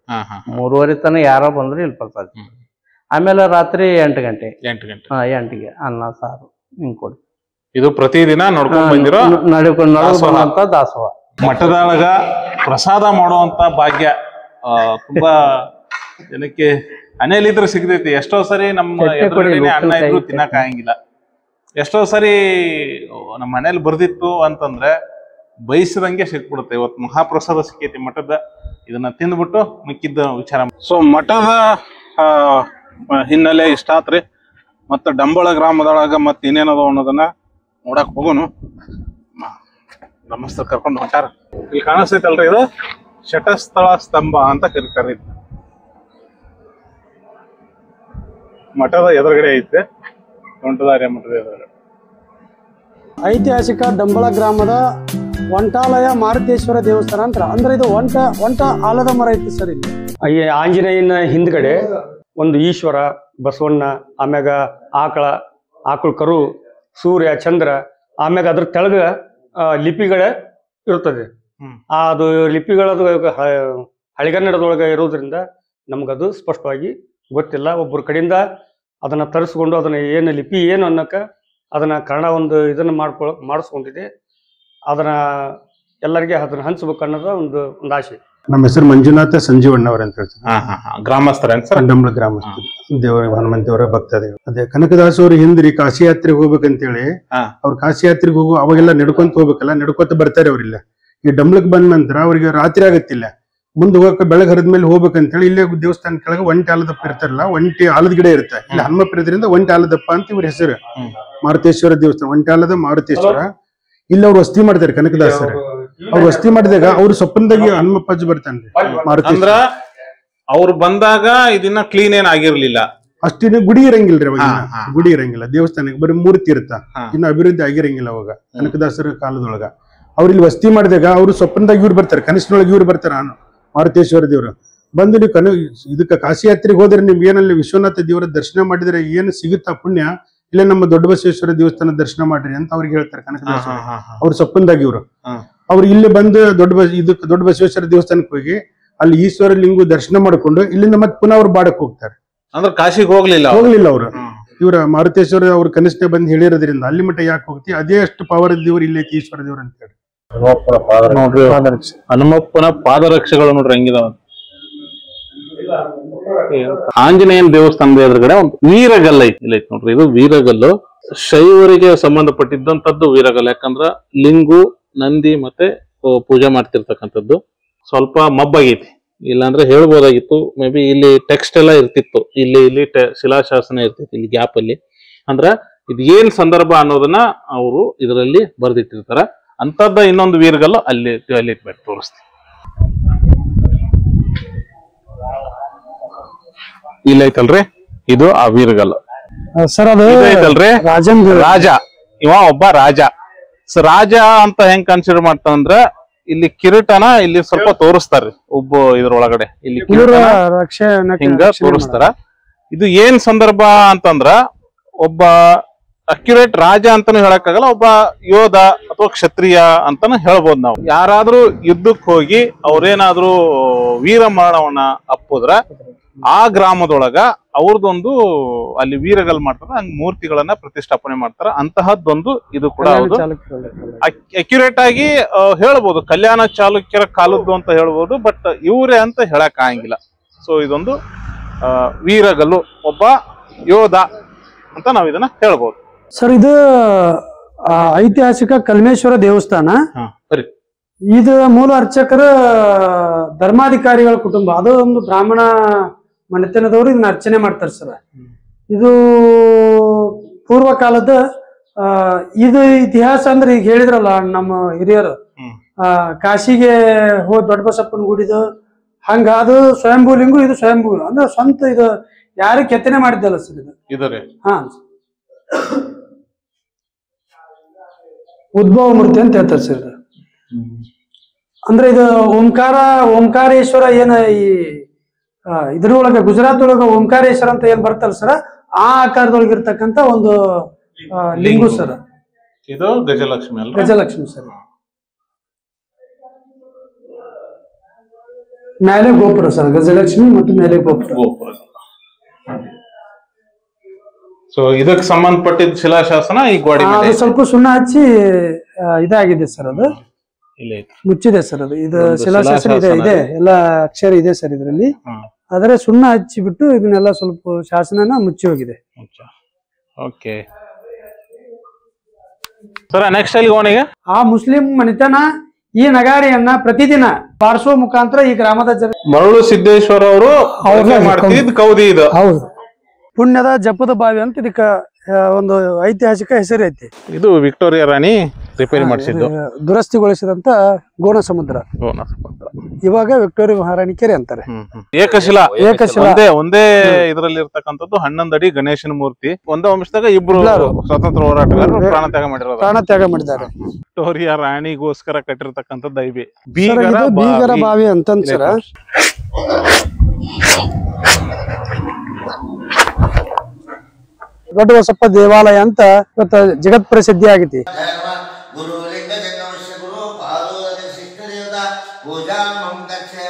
3:30 ತನಕ ಯಾರೋ ಬಂದ್ರೆ ಇಲ್ಲಿ ಪ್ರಸಾದ. ಆಮೇಲೆ ರಾತ್ರಿ 8 ಗಂಟೆಗೆ ಅನ್ನ ಸಾರು ಹಿಂಗ್ ಕೊಡ್ತೀವಿ. ಇದು ಪ್ರತಿದಿನ ನೋಡ್ಕೊಂಡ್ ಬಂದಿರೋ ನಡ್ಕೊಂಡ್ ದಾಸೋಹ. ಮಠದೊಳಗ ಪ್ರಸಾದ ಮಾಡುವಂತ ಭಾಗ್ಯ ತುಂಬಾ ಜನಕ್ಕೆ ಮನೇಲಿದ್ರೆ ಸಿಗ್ತೈತಿ. ಎಷ್ಟೋ ಸರಿ ನಮ್ಮ ಎದುರುಗಡೆನೆ ಅನ್ನ ಇದ್ರು ತಿನ್ನಕ್ ಆಗಂಗಿಲ್ಲ. ಎಷ್ಟೋ ಸರಿ ನಮ್ಮ ಮನೇಲಿ ಬರ್ದಿತ್ತು ಅಂತಂದ್ರೆ ಬಯಸಿದಂಗೆ ಸಿಕ್ಬಿಡುತ್ತೆ. ಇವತ್ತು ಮಹಾಪ್ರಸಾದ ಸಿಕ್ಕೈತಿ ಮಠದ, ಇದನ್ನ ತಿಂದ್ಬಿಟ್ಟು ಮಿಕ್ಕಿದ್ದ ವಿಚಾರ. ಸೊ ಮಠದ ಹಿನ್ನೆಲೆ ಇಷ್ಟ ಆತ್ರಿ. ಮತ್ತ ಡಂಬಳ ಗ್ರಾಮದೊಳಗ ಮತ್ ಇನ್ನೇನದ ಅನ್ನೋದನ್ನ ನೋಡಕ್ ಹೋಗೋನು. ನಮಸ್ತೆ ಕರ್ಕೊಂಡು ಹೊಂಟಾರ. ಇಲ್ಲಿ ಕಾಣಿಸ್ತೈತಲ್ರಿ, ಇದು ಶಟಸ್ಥಳ ಸ್ತಂಭ ಅಂತ ಕರೀತಾರೆ. ಮಠದ ಎದುರುಗಡೆ ಐತೆ, ತೋಂಟದಾರ್ಯ ಮಠದ ಎದುರುಗಡೆ. ಐತಿಹಾಸಿಕ ಡಂಬಳ ಗ್ರಾಮದ ಒಂಟಾಲಯ ಮಾರುತೇಶ್ವರ ದೇವಸ್ಥಾನ ಅಂತ ಅಂದ್ರೆ ಇದು ಒಂಟ ಆಲದ ಮರ ಐತಿ ಸರ್. ಇಲ್ಲಿ ಆಂಜನೇಯನ ಹಿಂದ್ಗಡೆ ಒಂದು ಈಶ್ವರ, ಬಸವಣ್ಣ, ಆಮ್ಯಾಗ ಆಕಳ ಕರು, ಸೂರ್ಯ, ಚಂದ್ರ, ಆಮ್ಯಾಗ ಅದ್ರ ತೆಳಗ ಲಿಪಿಗಳ ಇರ್ತದೆ. ಅದು ಲಿಪಿಗಳದು ಹಳೆಗನ್ನಡದೊಳಗೆ ಇರೋದ್ರಿಂದ ನಮ್ಗದು ಸ್ಪಷ್ಟವಾಗಿ ಗೊತ್ತಿಲ್ಲ. ಒಬ್ಬರ ಕಡೆಯಿಂದ ಅದನ್ನ ತರಿಸ್ಕೊಂಡು ಅದನ್ನ ಏನು ಲಿಪಿ ಏನು ಅನ್ನಕ ಅದನ್ನ ಕನ್ನಡ ಒಂದು ಇದನ್ನ ಮಾಡಿಸ್ಕೊಂಡಿದೆ. ಅದನ್ನ ಎಲ್ಲರಿಗೆ ಅದನ್ನ ಹಂಚ್ಬೇಕು ಅನ್ನೋದ ಒಂದು ಆಸೆ. ನಮ್ಮ ಹೆಸರು ಮಂಜುನಾಥ ಸಂಜೀವಣ್ಣ ಅವ್ರ ಅಂತ ಹೇಳ್ತಾರೆ. ಗ್ರಾಮಸ್ಥರ ಡಂಬಳ ಗ್ರಾಮಸ್ಥರು, ದೇವರ ಹನುಮಂತ ದೇವರ ಭಕ್ತ ದೇವರು. ಅದೇ ಕನಕದಾಸ ಅವ್ರು ಹಿಂದ್ರಿ ಕಾಶಿ ಯಾತ್ರೆಗೆ ಹೋಗ್ಬೇಕಂತೇಳಿ ಅವ್ರು ಕಾಶಿ ಯಾತ್ರೆಗೆ ಹೋಗು ಅವಾಗೆಲ್ಲ ನಡ್ಕೊಂತ ಹೋಗ್ಬೇಕಲ್ಲ, ನಡ್ಕೊತ ಬರ್ತಾರೆ ಅವ್ರಿಲ್ಲ. ಈ ಡಂಬಳಕ್ ಬಂದ ನಂತರ ಅವ್ರಿಗೆ ರಾತ್ರಿ ಆಗತ್ತಿಲ್ಲ, ಮುಂದೆ ಹೋಗಕ್ಕೆ ಬೆಳಗ್ಗೆ ಹರಿದ್ಮೇಲೆ ಹೋಗ್ಬೇಕಂತೇಳಿ ಇಲ್ಲೇ ದೇವಸ್ಥಾನ ಕೆಳಗೆ ಒಂಟಿ ಆಲದಪ್ಪ ಇರ್ತಾರಲ್ಲ, ಒಂಟಿ ಆಲದ ಗಿಡ ಇರುತ್ತೆ. ಇಲ್ಲಿ ಹನುಮಪ್ಪ ಇರೋದ್ರಿಂದ ಒಂಟಿ ಆಲದಪ್ಪ ಅಂತ ಇವ್ರ ಹೆಸರು. ಮಾರುತೇಶ್ವರ ದೇವಸ್ಥಾನ, ಒಂಟಿ ಆಲದ ಮಾರುತೇಶ್ವರ. ಇಲ್ಲಿ ಅವ್ರು ವಸ್ತಿ ಮಾಡ್ತಾರೆ ಕನಕದಾಸರು. ಅವ್ರು ವಸ್ತಿ ಮಾಡಿದಾಗ ಅವ್ರು ಸೊಪ್ಪಂದಾಗಿ ಹನುಮಪ್ಪಾಜಿ ಬರ್ತಾನ್ರಿ. ಅಂದ್ರ ಅವ್ರು ಬಂದಾಗ ಇದನ್ನ ಕ್ಲೀನ್ ಏನ್ ಆಗಿರ್ಲಿಲ್ಲ, ಅಷ್ಟಿನ ಗುಡಿ ಇರಂಗಿಲ್ರಿ ಅವಾಗ. ಗುಡಿ ಇರಂಗಿಲ್ಲ, ದೇವಸ್ಥಾನಕ್ಕೆ ಬರೀ ಮೂರ್ತಿ ಇರುತ್ತ, ಇನ್ನು ಅಭಿವೃದ್ಧಿ ಆಗಿರಂಗಿಲ್ಲ ಅವಾಗ ಕನಕದಾಸರ ಕಾಲದೊಳಗ. ಅವ್ರು ಇಲ್ಲಿ ವಸ್ತಿ ಮಾಡಿದಾಗ ಅವ್ರು ಸೊಪ್ಪಂದಾಗ ಇವ್ರು ಬರ್ತಾರೆ, ಕನಸಿನೊಳಗೆ ಇವ್ರು ಬರ್ತಾರ ಮಾರುತೇಶ್ವರ ದೇವ್ರು. ಬಂದು ನೀವು ಇದಕ್ಕ ಕಾಶಿ ಯಾತ್ರೆಗೆ ಹೋದ್ರೆ ನಿಮ್ಗೆ ಏನಲ್ಲಿ ವಿಶ್ವನಾಥ ದೇವರ ದರ್ಶನ ಮಾಡಿದ್ರೆ ಏನು ಸಿಗುತ್ತಾ ಪುಣ್ಯ, ಇಲ್ಲ ನಮ್ಮ ದೊಡ್ಡ ಬಸವೇಶ್ವರ ದೇವಸ್ಥಾನ ದರ್ಶನ ಮಾಡ್ರಿ ಅಂತ ಅವ್ರಿಗೆ ಹೇಳ್ತಾರೆ ಕನಕದಾಸರು. ಅವ್ರು ಸೊಪ್ಪಂದಾಗ ಇವ್ರು. ಅವ್ರು ಇಲ್ಲಿ ಬಂದು ದೊಡ್ಡ ಬಸವೇಶ್ವರ ದೇವಸ್ಥಾನಕ್ಕೆ ಹೋಗಿ ಅಲ್ಲಿ ಈಶ್ವರ ಲಿಂಗು ದರ್ಶನ ಮಾಡ್ಕೊಂಡು ಇಲ್ಲಿಂದ ಮತ್ತೆ ಪುನಃ ಅವ್ರು ಬಾಡಕ್ ಹೋಗ್ತಾರೆ. ಅಂದ್ರೆ ಕಾಶಿಗೆ ಹೋಗ್ಲಿಲ್ಲ ಅವ್ರು. ಇವರ ಮಾರುತೇಶ್ವರ ಅವ್ರ ಕನಿಷ್ಠ ಬಂದು ಹೇಳಿರೋದ್ರಿಂದ ಅಲ್ಲಿ ಮಟ್ಟ ಯಾಕೆ ಹೋಗ್ತಿ, ಅದೇ ಅಷ್ಟು ಪವರ್ ದೇವ್ರು ಇಲ್ಲೇ ಐತಿ ಈಶ್ವರ ದೇವ್ರ ಅಂತ ಹೇಳಿ. ನೋಡ್ರಿ ಹನುಮಪ್ಪನ ಪಾದರಕ್ಷೆಗಳು ನೋಡ್ರಿ ಹೆಂಗಿದಾವ. ಆಂಜನೇಯನ ದೇವಸ್ಥಾನದ ಎದುರುಗಡೆ ಒಂದು ವೀರಗಲ್ಲ ಐತಿ, ಇಲ್ಲ ಐತಿ ನೋಡ್ರಿ. ಇದು ವೀರಗಲ್ಲು, ಶೈವರಿಗೆ ಸಂಬಂಧಪಟ್ಟಿದ್ದಂಥದ್ದು ವೀರಗಲ್ಲ. ಯಾಕಂದ್ರ ಲಿಂಗು, ನಂದಿ ಮತ್ತೆ ಪೂಜೆ ಮಾಡ್ತಿರ್ತಕ್ಕಂಥದ್ದು. ಸ್ವಲ್ಪ ಮಬ್ಬಾಗೈತಿ, ಇಲ್ಲಾಂದ್ರೆ ಹೇಳ್ಬೋದಾಗಿತ್ತು. ಮೇ ಬಿ ಇಲ್ಲಿ ಟೆಕ್ಸ್ಟ್ ಎಲ್ಲ ಇರ್ತಿತ್ತು, ಇಲ್ಲಿ ಶಿಲಾಶಾಸನ ಇರ್ತಿತ್ತು ಇಲ್ಲಿ ಗ್ಯಾಪ್ ಅಲ್ಲಿ. ಅಂದ್ರ ಇದು ಏನ್ ಸಂದರ್ಭ ಅನ್ನೋದನ್ನ ಅವರು ಇದರಲ್ಲಿ ಬರ್ದಿಟ್ಟಿರ್ತಾರ. ಅಂತದ್ದ ಇನ್ನೊಂದು ವೀರಗಲ್ಲು ಅಲ್ಲಿ ಇಟ್ಬಿಟ್ಟು ತೋರಿಸ್ತೀವಿ. ಇಲ್ಲ ಐತಲ್ರಿ, ಇದು ಆ ವೀರಗಲ್ಲು ಸರ್. ಅದು ಐತಲ್ರಿ ರಾಜ, ಇವ ಒಬ್ಬ ರಾಜ. ಸೊ ರಾಜ ಅಂತ ಹೆಂಗ್ ಕನ್ಸಿಡರ್ ಮಾಡ್ತಾನಂದ್ರ ಇಲ್ಲಿ ಕಿರೀಟನ ಇಲ್ಲಿ ಸ್ವಲ್ಪ ತೋರಿಸ್ತಾರ್ರಿ ಒಬ್ಬ ಇದ್ರೊಳಗಡೆ, ಇಲ್ಲಿ ಹಿಂಗ ತೋರಿಸ್ತಾರ. ಇದು ಏನ್ ಸಂದರ್ಭ ಅಂತಂದ್ರ ಒಬ್ಬ ಅಕ್ಯುರೇಟ್ ರಾಜ ಅಂತಾನು ಹೇಳಕ್ಕಾಗಲ್ಲ, ಒಬ್ಬ ಯೋಧ ಅಥವಾ ಕ್ಷತ್ರಿಯ ಅಂತಾನು ಹೇಳ್ಬೋದು ನಾವು. ಯಾರಾದ್ರೂ ಯುದ್ಧಕ್ಕೆ ಹೋಗಿ ಅವ್ರೇನಾದ್ರೂ ವೀರ ಮರಣವನ್ನ ಅಪ್ಪುದ್ರ ಆ ಗ್ರಾಮದೊಳಗ ಅವ್ರದೊಂದು ಅಲ್ಲಿ ವೀರಗಲ್ ಮಾಡ್ತಾರ, ಹಂಗ ಮೂರ್ತಿಗಳನ್ನ ಪ್ರತಿಷ್ಠಾಪನೆ ಮಾಡ್ತಾರ. ಅಂತಹದ್ದೊಂದು ಇದು ಕೂಡ ಹೌದು. ಅಕ್ಯುರೇಟ್ ಆಗಿ ಹೇಳ್ಬೋದು ಕಲ್ಯಾಣ ಚಾಲುಕ್ಯರ ಕಾಲದ್ದು ಅಂತ ಹೇಳ್ಬೋದು, ಬಟ್ ಇವ್ರೇ ಅಂತ ಹೇಳಕ್ ಆಗಂಗಿಲ್ಲ. ಸೊ ಇದೊಂದು ವೀರಗಲ್ಲು, ಒಬ್ಬ ಯೋಧ ಅಂತ ನಾವ್ ಇದನ್ನ ಹೇಳ್ಬೋದು. ಸರ್ ಇದು ಐತಿಹಾಸಿಕ ಕಲ್ಮೇಶ್ವರ ದೇವಸ್ಥಾನ. ಇದು ಮೂಲ ಅರ್ಚಕರ ಧರ್ಮಾಧಿಕಾರಿಗಳ ಕುಟುಂಬ, ಅದು ಒಂದು ಬ್ರಾಹ್ಮಣ ಮನೆತನದವರು ಇದನ್ನ ಅರ್ಚನೆ ಮಾಡ್ತಾರೆ ಸರ್. ಇದು ಪೂರ್ವ ಕಾಲದ ಇದು ಇತಿಹಾಸ ಅಂದ್ರೆ ಈಗ ಹೇಳಿದ್ರಲ್ಲ ನಮ್ಮ ಹಿರಿಯರು, ಕಾಶಿಗೆ ಹೋದ್ ದೊಡ್ಡ ಬಸಪ್ಪನ ಗುಡಿದು ಹಂಗ ಅದು ಸ್ವಯಂಭೂಲಿಂಗು, ಇದು ಸ್ವಯಂಭೂ ಅಂದ್ರೆ ಸ್ವಂತ ಇದು ಯಾರು ಕೆತ್ತನೆ ಮಾಡಿದ್ದಲ್ಲ ಸರ್ ಇದು. ಹಾ, ಉದ್ಭವ ಮೂರ್ತಿ ಅಂತ ಹೇಳ್ತಾರೆ ಸರ್. ಅಂದ್ರೆ ಇದು ಓಂಕಾರೇಶ್ವರ ಏನ ಈ ಇದ್ರೊಳಗ ಗುಜರಾತ್ ಒಳಗ ಓಂಕಾರೇಶ್ವರ ಅಂತ ಏನ್ ಬರ್ತಲ್ಲ ಸರ್, ಆ ಆಕಾರದೊಳಗೆ ಇರ್ತಕ್ಕಂತ ಒಂದು ಲಿಂಗು ಸರ್. ಇದು ಗಜಲಕ್ಷ್ಮಿ ಗಜಲಕ್ಷ್ಮಿ ಸರ್. ಮೇಲೆ ಗೋಪುರ ಸರ್, ಗಜಲಕ್ಷ್ಮಿ ಮತ್ತು ಮೇಲೆ ಗೋಪುರ. ಸೊ ಇದಕ್ಕೆ ಸಂಬಂಧಪಟ್ಟಿದ್ದ ಶಿಲಾಶಾಸನ ಈ ಗೋಡೆ ಸ್ವಲ್ಪ ಸುಣ್ಣ ಹಚ್ಚಿ ಇದಾಗಿದೆ ಸರ್, ಅದು ಮುಚ್ಚಿದೆ ಸರ್. ಅದು ಇದು ಶಿಲಾಶಾಸನ ಇದೆ, ಎಲ್ಲ ಅಕ್ಷರ ಇದೆ ಸರ್ ಇದರಲ್ಲಿ. ಆದರೆ ಸುಣ್ಣ ಹಚ್ಚಿ ಬಿಟ್ಟು ಇದನ್ನೆಲ್ಲ ಸ್ವಲ್ಪ ಶಾಸನ ಮುಚ್ಚಿ ಹೋಗಿದೆ. ಓಕೆ ಸರ್, ನೆಕ್ಸ್ಟ್ ಅಲ್ಲಿ ಓಣಿಗೆ ಆ ಮುಸ್ಲಿಂ ಮನೆತನ ಈ ನಗಾರಿಯನ್ನ ಪ್ರತಿದಿನ ಬಾರಿಸುವ ಮುಖಾಂತರ ಈ ಗ್ರಾಮದ ಜನ ಮರಳು ಸಿದ್ದೇಶ್ವರ ಅವರು ಮಾಡ್ತಿದ್ ಕೌದಿ ಇದು. ಹೌದು, ಪುಣ್ಯದ ಜಪದ ಬಾವಿ ಅಂತ ಇದಕ್ಕ ಒಂದು ಐತಿಹಾಸಿಕ ಹೆಸರು ಐತಿ. ಇದು ವಿಕ್ಟೋರಿಯಾ ರಾಣಿ ರಿಪೇರಿ ಮಾಡಿಸಿದ್ದು, ದುರಸ್ತಿಗೊಳಿಸಿದಂತ ಗೋಣ ಸಮುದ್ರ. ಇವಾಗ ವಿಕ್ಟೋರಿಯಾ ಮಹಾರಾಣಿ ಕೆರೆ ಅಂತಾರೆ. ಏಕಶಿಲಾ ಒಂದೇ ಇದರಲ್ಲಿ ಇರ್ತಕ್ಕಂಥದ್ದು 11 ಅಡಿ ಗಣೇಶನ ಮೂರ್ತಿ. ಒಂದೇ ವಂಶದಾಗ ಇಬ್ರು ಸ್ವತಂತ್ರ ಹೋರಾಟಗಾರರು ಪ್ರಾಣ ತ್ಯಾಗ ಮಾಡಿದ್ದಾರೆ. ವಿಕ್ಟೋರಿಯಾ ರಾಣಿಗೋಸ್ಕರ ಕಟ್ಟಿರ್ತಕ್ಕಂಥದ್ದು ದೈವಿ ಬೀಗರ ಬಾವಿ ಅಂತಂದ್ ಸರ. ದೊಡ್ಡ ಬಸಪ್ಪ ದೇವಾಲಯ ಅಂತ ಇವತ್ತ ಜಗತ್ ಪ್ರಸಿದ್ಧಿ ಆಗೈತಿ. ಗುರು ಲಿಂಗ ಜಂಗಮಶ್ಯ ಗುರು ಪಾದೋದಕ ಶಿಷ್ಟ ದೇವತಾ ಪೂಜಾ ಮಂ ಕಕ್ಷೆ